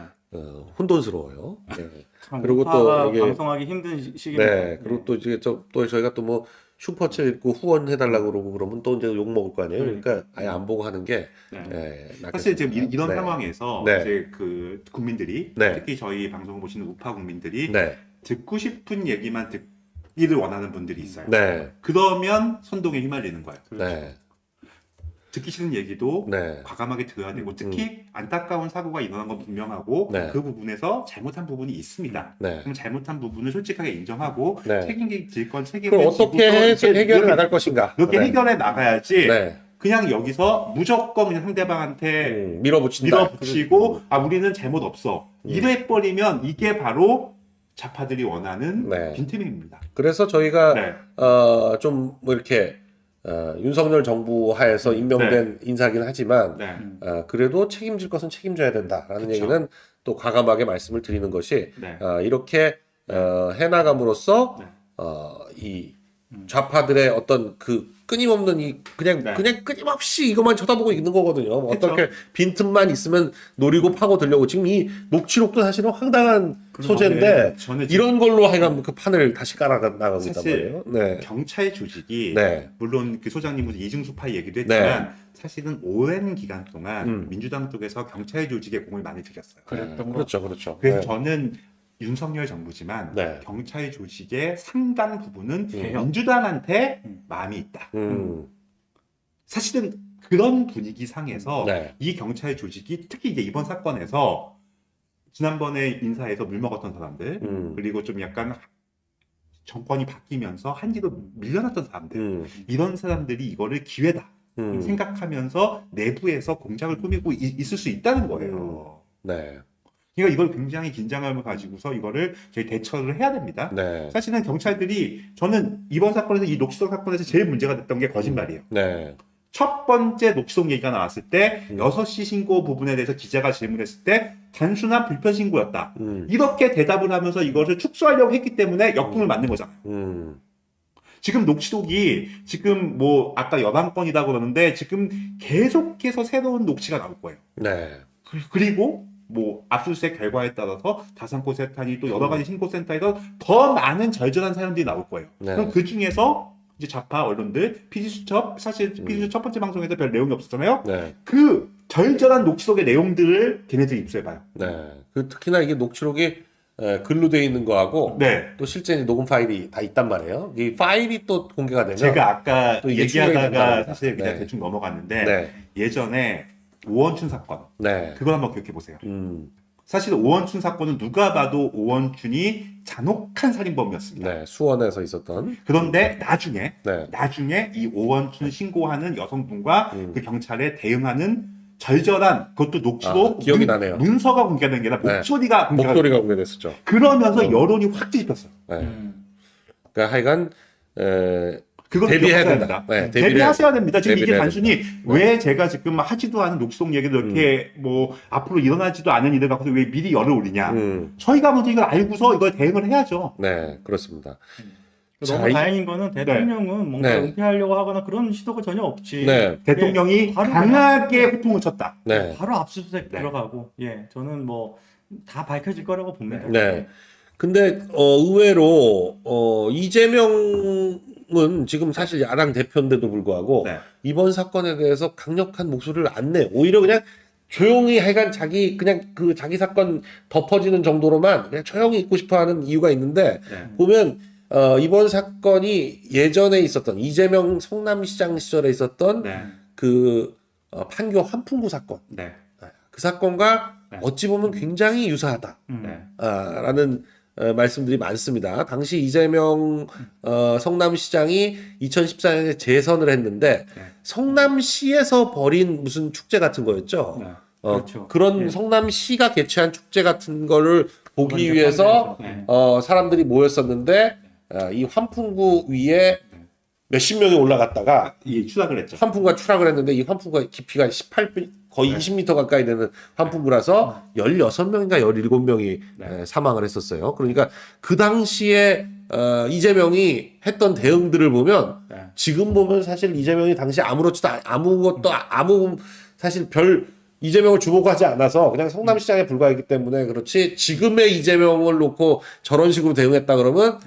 Speaker 1: 혼돈스러워요. 네.
Speaker 3: 참
Speaker 1: 그리고
Speaker 3: 우파가
Speaker 1: 또 이게
Speaker 3: 방송하기 힘든 시기입니다.
Speaker 1: 네. 그리고 또 이제 또 저희가 또 뭐 슈퍼챗 읽고 후원해달라고 그러고 그러면 또 이제 욕 먹을 거 아니에요. 그러니까 아예 안 보고 하는 게
Speaker 2: 네.
Speaker 1: 낫겠습니다.
Speaker 2: 사실 지금 이런
Speaker 1: 네.
Speaker 2: 상황에서
Speaker 1: 네.
Speaker 2: 이제 그 국민들이
Speaker 1: 네.
Speaker 2: 특히 저희 방송을 보시는 우파 국민들이
Speaker 1: 네.
Speaker 2: 듣고 싶은 얘기만 듣기를 원하는 분들이 있어요.
Speaker 1: 네.
Speaker 2: 그러면 선동에 휘말리는 거예요.
Speaker 1: 네.
Speaker 2: 듣기 싫은 얘기도
Speaker 1: 네.
Speaker 2: 과감하게 들어야 되고 특히 안타까운 사고가 일어난 건 분명하고
Speaker 1: 네.
Speaker 2: 그 부분에서 잘못한 부분이 있습니다.
Speaker 1: 네.
Speaker 2: 그럼 잘못한 부분을 솔직하게 인정하고
Speaker 1: 네.
Speaker 2: 책임질 건 책임을
Speaker 1: 그럼 어떻게
Speaker 2: 지고 또
Speaker 1: 해결을
Speaker 2: 이렇게-
Speaker 1: 나갈 것인가?
Speaker 2: 이렇게
Speaker 1: 네.
Speaker 2: 해결해 나가야지
Speaker 1: 네.
Speaker 2: 그냥 여기서 무조건 그냥 상대방한테
Speaker 1: 밀어붙인다.
Speaker 2: 밀어붙이고 우리는 잘못 없어 이래 버리면 이게 바로 좌파들이 원하는
Speaker 1: 네.
Speaker 2: 빈틈입니다.
Speaker 1: 그래서 저희가
Speaker 2: 네.
Speaker 1: 좀 뭐 이렇게 윤석열 정부 하에서 임명된 인사긴 하지만
Speaker 2: 네.
Speaker 1: 그래도 책임질 것은 책임져야 된다라는
Speaker 2: 그쵸.
Speaker 1: 얘기는 또 과감하게 말씀을 드리는 것이
Speaker 2: 네.
Speaker 1: 이렇게 해나감으로써
Speaker 2: 네.
Speaker 1: 이 좌파들의 어떤 그 끊임없는 이 그냥
Speaker 2: 네.
Speaker 1: 그냥 끊임없이 이것만 쳐다보고 있는 거거든요.
Speaker 2: 그쵸.
Speaker 1: 어떻게 빈틈만 있으면 노리고 파고들려고 지금 이 녹취록도 사실은 황당한 소재인데
Speaker 2: 저는 지금
Speaker 1: 이런 걸로 하여간 그 판을 다시 깔아 나가고 있단
Speaker 2: 사실
Speaker 1: 말이에요. 네.
Speaker 2: 경찰 조직이
Speaker 1: 네.
Speaker 2: 물론 그 소장님은 이중수 파이 얘기도 했지만 사실은 오랜 기간 동안 민주당 쪽에서 경찰 조직에 공을 많이 들였어요.
Speaker 1: 그렇죠, 그렇죠.
Speaker 2: 그래서
Speaker 1: 네.
Speaker 2: 저는 윤석열 정부지만
Speaker 1: 네.
Speaker 2: 경찰 조직의 상당 부분은
Speaker 3: 개혁.
Speaker 2: 민주당한테 마음이 있다. 사실은 그런 분위기 상에서
Speaker 1: 네.
Speaker 2: 이 경찰 조직이 특히 이제 이번 사건에서 지난번에 인사에서 물 먹었던 사람들 그리고 좀 약간 정권이 바뀌면서 한 뒤로 밀려났던 사람들 이런 사람들이 이거를 기회다 생각하면서 내부에서 공작을 꾸미고 있을 수 있다는 거예요.
Speaker 1: 네.
Speaker 2: 그러니까 이걸 굉장히 긴장감을 가지고서 이거를 저희 대처를 해야 됩니다.
Speaker 1: 네.
Speaker 2: 사실은 경찰들이 저는 이번 사건에서 이 녹취록 사건에서 제일 문제가 됐던 게 거짓말이에요.
Speaker 1: 네.
Speaker 2: 첫 번째 녹취록 얘기가 나왔을 때 6시 신고 부분에 대해서 기자가 질문했을 때 단순한 불편 신고였다. 이렇게 대답을 하면서 이것을 축소하려고 했기 때문에 역풍을 맞는 거잖아요. 지금 녹취록이 지금 뭐 아까 여당권이다 그러는데 지금 계속해서 새로운 녹취가 나올 거예요.
Speaker 1: 네.
Speaker 2: 그리고 뭐 압수수색 결과에 따라서 다산코 세탄이 또 여러 가지 신고센터에서 더 많은 절절한 사연들이 나올 거예요.
Speaker 1: 네.
Speaker 2: 그럼 그 중에서 이제 좌파 언론들 PD수첩 사실 PD수첩 첫 번째 방송에서 별 내용이 없었잖아요.
Speaker 1: 네.
Speaker 2: 그 절절한 녹취록의 내용들을 걔네들이 입수해봐요.
Speaker 1: 네. 그 특히나 이게 녹취록이 글로 돼 있는 거하고
Speaker 2: 네.
Speaker 1: 또 실제 이제 녹음 파일이 다 있단 말이에요. 이 파일이 또 공개가 되면
Speaker 2: 제가 아까
Speaker 1: 또 이게 충격이
Speaker 2: 얘기하다가
Speaker 1: 된답니다.
Speaker 2: 사실 그냥
Speaker 1: 네.
Speaker 2: 대충 넘어갔는데
Speaker 1: 네.
Speaker 2: 예전에 오원춘 사건
Speaker 1: 네.
Speaker 2: 그걸 한번 기억해 보세요. 사실 오원춘 사건은 누가 봐도 오원춘이 잔혹한 살인범이었습니다.
Speaker 1: 네. 수원에서 있었던
Speaker 2: 그런데 나중에
Speaker 1: 네.
Speaker 2: 이 오원춘 신고하는 여성분과 그 경찰에 대응하는 절절한 그것도 녹취록
Speaker 1: 기억이 나네요.
Speaker 2: 문서가 공개된 게 아니라
Speaker 1: 네.
Speaker 2: 목소리가 공개가
Speaker 1: 목소리가 공개됐었죠.
Speaker 2: 그러면서 여론이 확 뒤집혔어요.
Speaker 1: 네. 그러니까 하여간
Speaker 2: 그걸
Speaker 1: 대비해야
Speaker 2: 기억하셔야
Speaker 1: 된다.
Speaker 2: 됩니다.
Speaker 1: 네,
Speaker 2: 대비하셔야 됩니다. 지금 이게
Speaker 1: 대비를 해야
Speaker 2: 단순히
Speaker 1: 된다.
Speaker 2: 왜 제가 지금 하지도 않은 녹취록 얘기를 이렇게 뭐 앞으로 일어나지도 않은 일을 갖고서 왜 미리 열을 올리냐. 저희가 먼저 이걸 알고서 이걸 대응을 해야죠.
Speaker 1: 네, 그렇습니다.
Speaker 3: 너무 다행인 거는 대통령은 뭔가
Speaker 1: 네.
Speaker 3: 은폐하려고 하거나 그런 시도가 전혀 없이
Speaker 1: 네.
Speaker 2: 대통령이
Speaker 3: 바로
Speaker 2: 강하게 호통을 쳤다.
Speaker 1: 네.
Speaker 3: 바로 압수수색
Speaker 2: 네.
Speaker 3: 들어가고 저는 뭐 다 밝혀질 거라고 봅니다.
Speaker 1: 네. 근데 의외로 이재명은 지금 사실 야당 대표인데도 불구하고
Speaker 2: 네.
Speaker 1: 이번 사건에 대해서 강력한 목소리를 안 내. 오히려 그냥 조용히 하여간 그냥 그 자기 사건 덮어지는 정도로만 그냥 조용히 있고 싶어 하는 이유가 있는데 보면 이번 사건이 예전에 있었던 이재명 성남시장 시절에 있었던 그 판교 환풍구 사건.
Speaker 2: 네.
Speaker 1: 그 사건과 어찌 보면 굉장히 유사하다. 라는 말씀들이 많습니다. 당시 이재명 성남시장이 2014년에 재선을 했는데 성남시에서 벌인 무슨 축제 같은 거였죠.
Speaker 3: 그렇죠.
Speaker 1: 그런 성남시가 개최한 축제 같은 거를 보기 위해서 사람들이 모였었는데 이 환풍구 위에 몇십 명이 올라갔다가
Speaker 2: 추락을 했죠.
Speaker 1: 환풍구가 추락을 했는데 이 환풍구가 깊이가 18m 거의 20m 가까이 되는 환풍구라서 16명인가 17명이 사망을 했었어요. 그러니까 그 당시에 이재명이 했던 대응들을 보면 지금 보면 사실 이재명이 당시 아무것도 사실 이재명을 주목하지 않아서 그냥 성남시장에 불과했기 때문에 그렇지 지금의 이재명을 놓고 저런 식으로 대응했다 그러면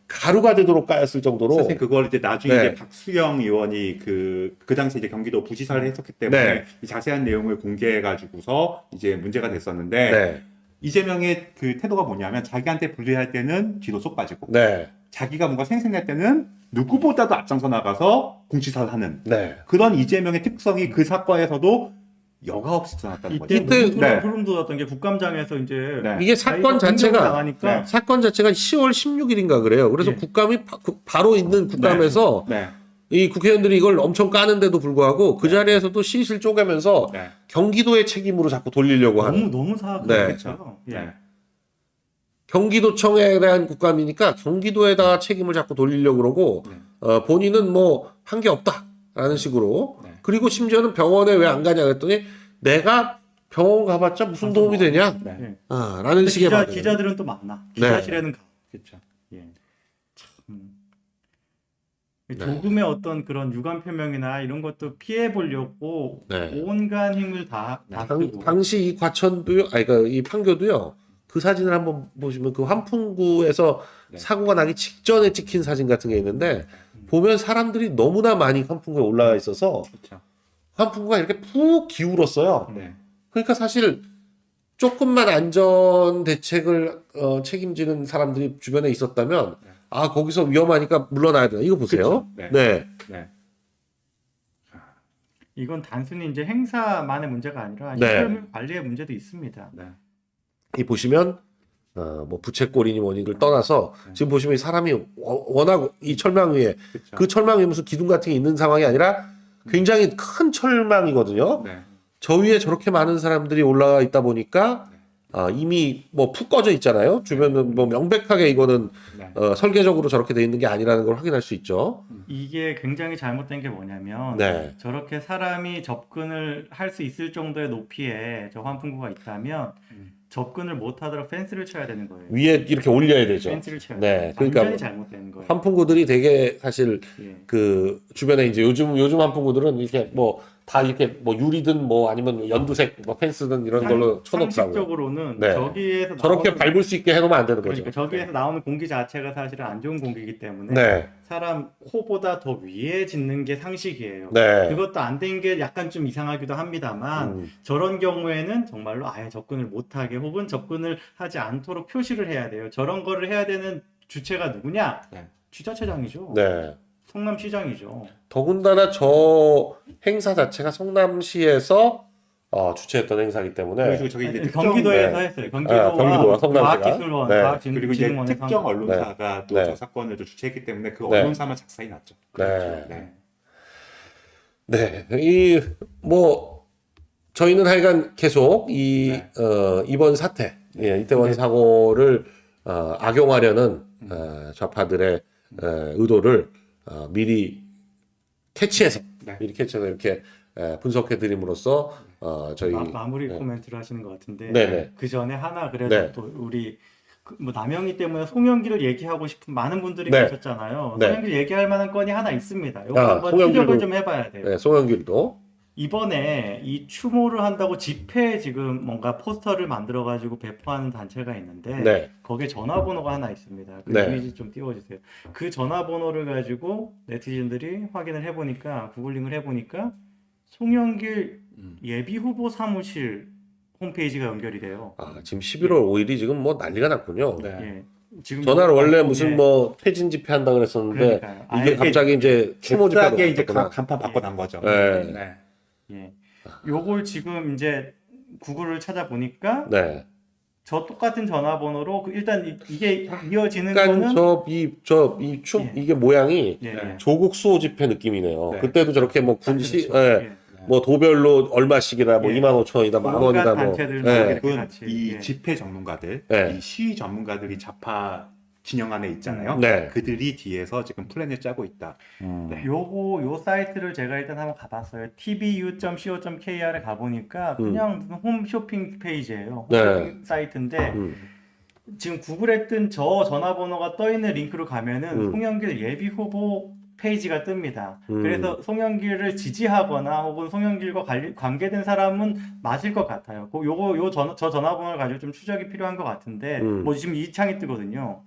Speaker 1: 가루가 되도록 까였을 정도로
Speaker 2: 사실 그걸 이제 나중에 이제 박수영 의원이 그 당시 이제 경기도 부지사를 했었기 때문에 이 자세한 내용을 공개해가지고서 이제 문제가 됐었는데 이재명의 그 태도가 뭐냐면 자기한테 불리할 때는 뒤로 쏙 빠지고 자기가 뭔가 생생할 때는 누구보다도 앞장서 나가서 공치사를 하는 그런 이재명의 특성이 그 사건에서도 여과 없이 드러났다는 거죠.
Speaker 3: 이때 소름 돋았던 게 국감장에서 이제
Speaker 1: 이게 사건 자체가
Speaker 3: 나가니까
Speaker 1: 사건 자체가 10월 16일인가 그래요. 그래서 국감이 바로 있는 국감에서 이 국회의원들이 이걸 엄청 까는데도 불구하고 그 자리에서도 실실 쪼개면서 경기도의 책임으로 자꾸 돌리려고 하는.
Speaker 3: 너무 사악하죠.
Speaker 1: 경기도청에 대한 국감이니까 경기도에다가 책임을 자꾸 돌리려고 그러고 본인은 뭐 한 게 없다라는 식으로 그리고 심지어는 병원에 왜 안 가냐 그랬더니 내가 병원 가봤자 무슨 도움이 되냐 라는 식의 말이에요.
Speaker 3: 기자들은 또 많나 기자실에는 가.
Speaker 2: 그렇죠.
Speaker 3: 조금의 어떤 그런 유감 표명이나 이런 것도 피해 보려고
Speaker 1: 네.
Speaker 3: 온갖 힘을 다 쓰고.
Speaker 1: 당시 이 과천도요, 아니, 그러니까 이 판교도요, 그 사진을 한번 보시면 그 환풍구에서
Speaker 2: 네.
Speaker 1: 사고가 나기 직전에 찍힌 사진 같은 게 있는데, 보면 사람들이 너무나 많이 환풍구에 올라와 있어서,
Speaker 2: 그렇죠.
Speaker 1: 환풍구가 이렇게 푹 기울었어요.
Speaker 2: 네.
Speaker 1: 그러니까 사실 조금만 안전 대책을 책임지는 사람들이 주변에 있었다면,
Speaker 2: 네.
Speaker 1: 아, 거기서 위험하니까 물러나야 된다. 이거 보세요.
Speaker 2: 그쵸. 네.
Speaker 1: 네.
Speaker 2: 네.
Speaker 3: 이건 단순히 이제 행사만의 문제가 아니라
Speaker 1: 네.
Speaker 3: 시설 관리의 문제도 있습니다.
Speaker 2: 네.
Speaker 1: 이 보시면 뭐 부채꼴이니 뭐니를 떠나서 지금 보시면 이 사람이 워낙 이 철망 위에
Speaker 2: 그쵸.
Speaker 1: 그 철망 위에 무슨 기둥 같은 게 있는 상황이 아니라 굉장히 큰 철망이거든요.
Speaker 2: 네.
Speaker 1: 저 위에 저렇게 많은 사람들이 올라가 있다 보니까 이미 뭐 푹 꺼져 있잖아요. 주변은 뭐 명백하게 이거는
Speaker 2: 네.
Speaker 1: 설계적으로 저렇게 돼 있는 게 아니라는 걸 확인할 수 있죠.
Speaker 3: 이게 굉장히 잘못된 게 뭐냐면
Speaker 1: 네.
Speaker 3: 저렇게 사람이 접근을 할 수 있을 정도의 높이에 저 환풍구가 있다면 접근을 못하도록 펜스를 쳐야 되는 거예요.
Speaker 1: 위에 이렇게 올려야 되죠.
Speaker 3: 펜스를 쳐야
Speaker 1: 네,
Speaker 3: 돼요.
Speaker 1: 그러니까
Speaker 3: 완전히 잘못된 거예요.
Speaker 1: 환풍구들이 되게 사실
Speaker 3: 예.
Speaker 1: 그 주변에 이제 요즘 환풍구들은 이렇게 뭐 다 이렇게 뭐 유리든 뭐 아니면 연두색 뭐 펜스든 이런 걸로 쳐놓더라고요.
Speaker 3: 상식적으로는
Speaker 1: 네.
Speaker 3: 저기에서
Speaker 1: 저렇게
Speaker 3: 나오는
Speaker 1: 밟을 수 있게 해놓으면 안 되는 거죠.
Speaker 3: 그러니까 저기에서 나오는 공기 자체가 사실은 안 좋은 공기이기 때문에
Speaker 1: 네,
Speaker 3: 사람 코보다 더 위에 짓는 게 상식이에요.
Speaker 1: 네.
Speaker 3: 그것도 안 된 게 약간 좀 이상하기도 합니다만 저런 경우에는 정말로 아예 접근을 못하게 혹은 접근을 하지 않도록 표시를 해야 돼요. 저런 거를 해야 되는 주체가 누구냐?
Speaker 2: 네.
Speaker 3: 지자체장이죠.
Speaker 1: 네.
Speaker 3: 성남시장이죠.
Speaker 1: 더군다나 저 행사 자체가 성남시에서 주최했던 행사이기 때문에
Speaker 2: 그리고 저기 이제 특정
Speaker 3: 경기도에서
Speaker 2: 네.
Speaker 3: 했어요. 경기도와
Speaker 1: 경기도와 성남시가.
Speaker 3: 과학기술원,
Speaker 1: 네.
Speaker 2: 그리고 이제
Speaker 3: 과학진흥원에서
Speaker 2: 특정 언론사가 또
Speaker 1: 네.
Speaker 2: 저 사건을 또 주최했기 때문에 그
Speaker 1: 네.
Speaker 2: 언론사만 작살이 났죠.
Speaker 1: 네.
Speaker 2: 네.
Speaker 1: 네. 이 뭐 저희는 하여간 계속 이
Speaker 2: 네.
Speaker 1: 이번 사태, 이태원 사고를 악용하려는 좌파들의 의도를 미리 캐치해서
Speaker 2: 네.
Speaker 1: 이렇게 분석해 드림으로써 저희
Speaker 3: 마무리
Speaker 1: 네.
Speaker 3: 코멘트를 하시는 것 같은데
Speaker 1: 네네.
Speaker 3: 그 전에 하나 그래서
Speaker 1: 네.
Speaker 3: 또 우리 뭐 남영희 때문에 송영길을 얘기하고 싶은 많은 분들이
Speaker 1: 네.
Speaker 3: 계셨잖아요.
Speaker 1: 네.
Speaker 3: 송영길 얘기할 만한 건이 하나 있습니다. 이거 한번
Speaker 1: 송영길도-
Speaker 3: 추적을 좀 해봐야 돼요.
Speaker 1: 네, 송영길도
Speaker 3: 이번에 이 추모를 한다고 집회 지금 뭔가 포스터를 만들어가지고 배포하는 단체가 있는데
Speaker 1: 네.
Speaker 3: 거기에 전화번호가 하나 있습니다. 그
Speaker 1: 네.
Speaker 3: 이미지 좀 띄워주세요. 그 전화번호를 가지고 네티즌들이 확인을 해보니까 구글링을 해보니까 송영길 예비후보 사무실 홈페이지가 연결이 돼요.
Speaker 1: 지금 11월 5일이 지금 뭐 난리가 났군요.
Speaker 2: 네.
Speaker 3: 예. 지금
Speaker 1: 전화를 원래
Speaker 3: 예.
Speaker 1: 무슨 뭐 퇴진 집회 한다 그랬었는데
Speaker 3: 그러니까요.
Speaker 1: 이게 갑자기 이제 추모 집회로
Speaker 2: 급하게 이제
Speaker 1: 바뀌었구나.
Speaker 2: 간판 바꿔난 거죠.
Speaker 1: 네.
Speaker 2: 네.
Speaker 3: 예. 요걸 지금 이제 구글을 찾아보니까
Speaker 1: 네.
Speaker 3: 저 똑같은 전화번호로 일단 이게 이어지는
Speaker 1: 그러니까
Speaker 3: 거는 예.
Speaker 1: 이게 모양이
Speaker 3: 예, 예.
Speaker 1: 조국 수호 집회 느낌이네요.
Speaker 2: 네.
Speaker 1: 그때도 저렇게 뭐 군시,
Speaker 3: 그렇죠. 예.
Speaker 1: 뭐 도별로 얼마씩이다, 뭐
Speaker 3: 예.
Speaker 1: 25,000원이다, 만
Speaker 3: 온갖
Speaker 1: 원이다, 뭐.
Speaker 3: 단체들
Speaker 1: 예.
Speaker 3: 막
Speaker 2: 그건
Speaker 3: 같이,
Speaker 2: 이
Speaker 3: 예.
Speaker 2: 집회 전문가들,
Speaker 1: 네.
Speaker 2: 이 시위 전문가들이 좌파 진영 안에 있잖아요.
Speaker 1: 네.
Speaker 2: 그들이 뒤에서 지금 플랜을 짜고 있다. 네.
Speaker 3: 요 사이트를 제가 일단 한번 가봤어요. tbu.co.kr에 가보니까 그냥 무슨 홈쇼핑 페이지예요.
Speaker 1: 네.
Speaker 3: 홈쇼핑 사이트인데 지금 구글에 뜬 저 전화번호가 떠 있는 링크로 가면은 송영길 예비 후보 페이지가 뜹니다. 그래서 송영길을 지지하거나 혹은 송영길과 관계된 사람은 맞을 것 같아요. 저 전화번호를 가지고 좀 추적이 필요한 것 같은데 뭐 지금 이 창이 뜨거든요.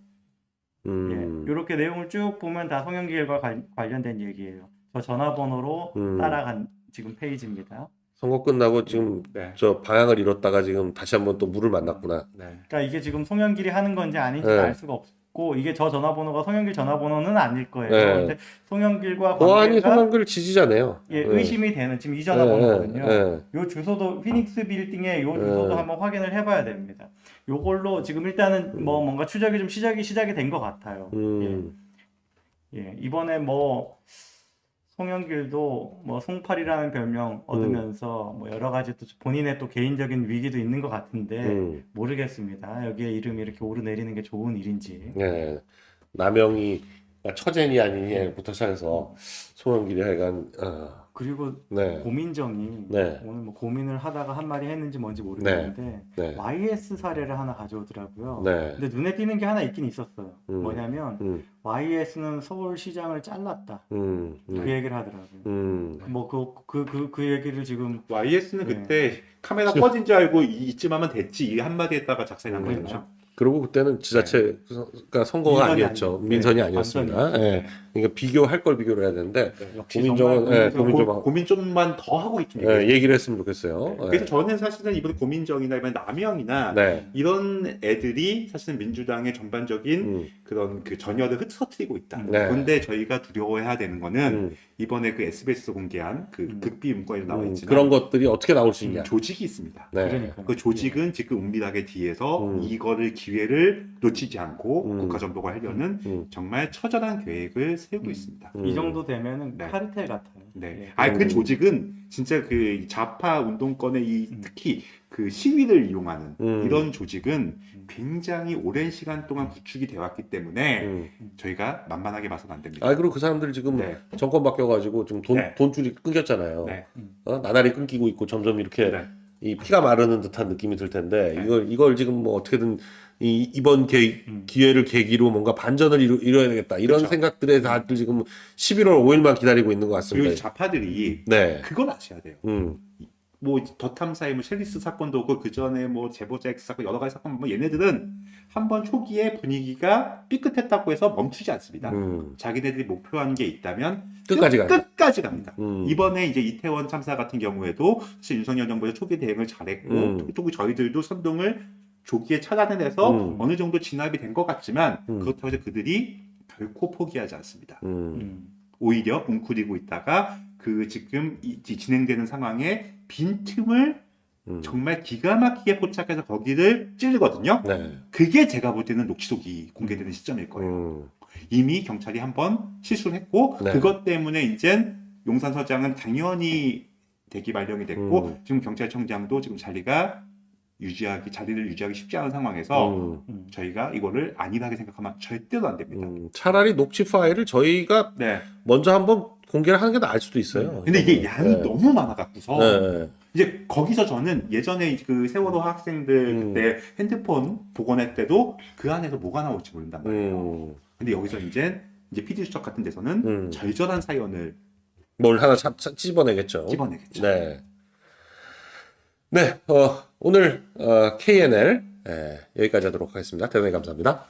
Speaker 3: 이렇게 내용을 쭉 보면 다 송영길과 관련된 얘기예요. 저 전화번호로 따라간 지금 페이지입니다.
Speaker 1: 선거 끝나고 지금
Speaker 2: 네.
Speaker 1: 저 방향을 잃었다가 지금 다시 한번 또 물을 만났구나.
Speaker 2: 네.
Speaker 3: 그러니까 이게 지금 송영길이 하는 건지 아닌지
Speaker 1: 네.
Speaker 3: 알 수가 없고 이게 저 전화번호가 송영길 전화번호는 아닐 거예요.
Speaker 1: 네.
Speaker 3: 근데 송영길과
Speaker 1: 보안이
Speaker 3: 관계가
Speaker 1: 송영길 지지자네요.
Speaker 3: 예,
Speaker 1: 네.
Speaker 3: 의심이 되는 지금 이 전화번호거든요.
Speaker 1: 네.
Speaker 3: 요 주소도 피닉스 빌딩의 요 주소도 한번 확인을 해봐야 됩니다. 요걸로 지금 일단은 뭐 뭔가 추적이 좀 시작이 된 것 같아요. 예, 이번에 뭐 송영길도 뭐 송팔이라는 별명 얻으면서 뭐 여러 가지 또 본인의 또 개인적인 위기도 있는 것 같은데 모르겠습니다. 여기에 이름이 이렇게 오르내리는 게 좋은 일인지.
Speaker 1: 네. 남영이 처제니 아니니부터 시작해서 송영길이 하여간
Speaker 3: 그리고
Speaker 1: 네.
Speaker 3: 고민정이
Speaker 1: 네.
Speaker 3: 오늘 뭐 고민을 하다가 한 말이 했는지 뭔지 모르겠는데
Speaker 1: 네.
Speaker 3: YS 사례를 하나 가져오더라고요.
Speaker 1: 네.
Speaker 3: 근데 눈에 띄는 게 하나 있긴 있었어요. 뭐냐면
Speaker 1: 음.
Speaker 3: YS는 서울시장을 잘랐다. 그 얘기를 하더라고요. 뭐 그 얘기를 지금
Speaker 2: YS는
Speaker 3: 네.
Speaker 2: 그때 카메라 꺼진 줄 알고 이쯤 하면 됐지 이 한마디에다가 작살난
Speaker 3: 그렇죠.
Speaker 2: 거죠.
Speaker 1: 그리고 그때는 지자체가 선거가
Speaker 3: 민선이
Speaker 1: 아니었죠.
Speaker 3: 아니었고.
Speaker 1: 민선이
Speaker 3: 네,
Speaker 1: 아니었습니다.
Speaker 3: 반선이었죠.
Speaker 1: 예. 그러니까 비교할 걸 비교를 해야 되는데
Speaker 3: 역시
Speaker 1: 고민정은
Speaker 3: 정말
Speaker 1: 고민 좀 하고
Speaker 2: 고민 좀만 더 하고 있긴
Speaker 1: 예,
Speaker 2: 해요.
Speaker 1: 얘기를 했으면 좋겠어요. 예.
Speaker 2: 그래서 저는 사실은 이번 고민정이나 이번 남영이나
Speaker 1: 네.
Speaker 2: 이런 애들이 사실은 민주당의 전반적인 그런 그 전열을 흩어뜨리고 있다.
Speaker 1: 네.
Speaker 2: 그런데 저희가 두려워해야 되는 거는 이번에 그 SBS에서 공개한 그 극비 문건에도 나와 있지만
Speaker 1: 그런 것들이 어떻게 나올 수 있냐.
Speaker 2: 조직이 있습니다.
Speaker 1: 네.
Speaker 3: 그러니까요.
Speaker 2: 그 조직은 지금 은밀하게 뒤에서 이거를 기회를 놓치지 않고 국가정보가 하려는 정말 처절한 계획을 세우고 있습니다.
Speaker 3: 이 정도 되면은
Speaker 2: 네.
Speaker 3: 카르텔 같아요.
Speaker 2: 네. 그 조직은 진짜 그 좌파 운동권의 특히 그 시위를 이용하는 이런 조직은 굉장히 오랜 시간 동안 구축이 되어 왔기 때문에 저희가 만만하게 봐서는 안 됩니다.
Speaker 1: 그리고 그 사람들이 지금
Speaker 2: 네.
Speaker 1: 정권 바뀌어가지고 좀
Speaker 2: 네.
Speaker 1: 돈줄이 끊겼잖아요.
Speaker 2: 네.
Speaker 1: 나날이 끊기고 있고 점점 이렇게
Speaker 2: 네.
Speaker 1: 이 피가 마르는 듯한 느낌이 들 텐데 이걸 지금 뭐 어떻게든 이번 기회를 계기로 뭔가 반전을 이뤄야 되겠다 이런
Speaker 2: 그렇죠.
Speaker 1: 생각들에 다들 지금 11월 5일만 기다리고 있는 것 같습니다.
Speaker 2: 그리고 좌파들이
Speaker 1: 네.
Speaker 2: 그걸 아셔야 돼요. 뭐 더 탐사의 뭐 셸리스 사건도 오고 그 전에 뭐 제보자 X 사건 여러 가지 사건 뭐 얘네들은 한번 초기에 분위기가 삐끗했다고 해서 멈추지 않습니다. 자기네들이 목표한 게 있다면
Speaker 1: 끝까지 간다.
Speaker 2: 끝까지 갑니다. 이번에 이제 이태원 참사 같은 경우에도 사실 윤석열 정부에서 초기 대응을 잘했고 또 저희들도 선동을 조기에 찾아내서 어느 정도 진압이 된 것 같지만 그렇다고 해서 그들이 결코 포기하지 않습니다. 오히려 웅크리고 있다가 그 지금 진행되는 상황에 빈틈을 정말 기가 막히게 포착해서 거기를 찌르거든요.
Speaker 1: 네.
Speaker 2: 그게 제가 볼 때는 녹취록이 공개되는 시점일 거예요. 이미 경찰이 한번 실수를 했고
Speaker 1: 네.
Speaker 2: 그것 때문에 이제 용산서장은 당연히 대기 발령이 됐고 지금 경찰청장도 지금 자리를 유지하기 쉽지 않은 상황에서 저희가 이거를 안일하게 생각하면 절대로 안 됩니다.
Speaker 1: 차라리 녹취 파일을 저희가
Speaker 2: 네.
Speaker 1: 먼저 한번 공개를 하는 게 나을 수도 있어요.
Speaker 2: 근데 이게 양이 너무 많아갖고서
Speaker 1: 네.
Speaker 2: 이제 거기서 저는 예전에 그 세월호 학생들 그때 핸드폰 복원할 때도 그 안에서 뭐가 나올지 모른단 말이에요. 근데 여기서 이제 PD 수첩 같은 데서는 절절한 사연을
Speaker 1: 뭘 하나 찝어내겠죠.
Speaker 2: 집어내겠죠.
Speaker 1: 네. 네, 오늘 KNL 여기까지 하도록 하겠습니다. 대단히 감사합니다.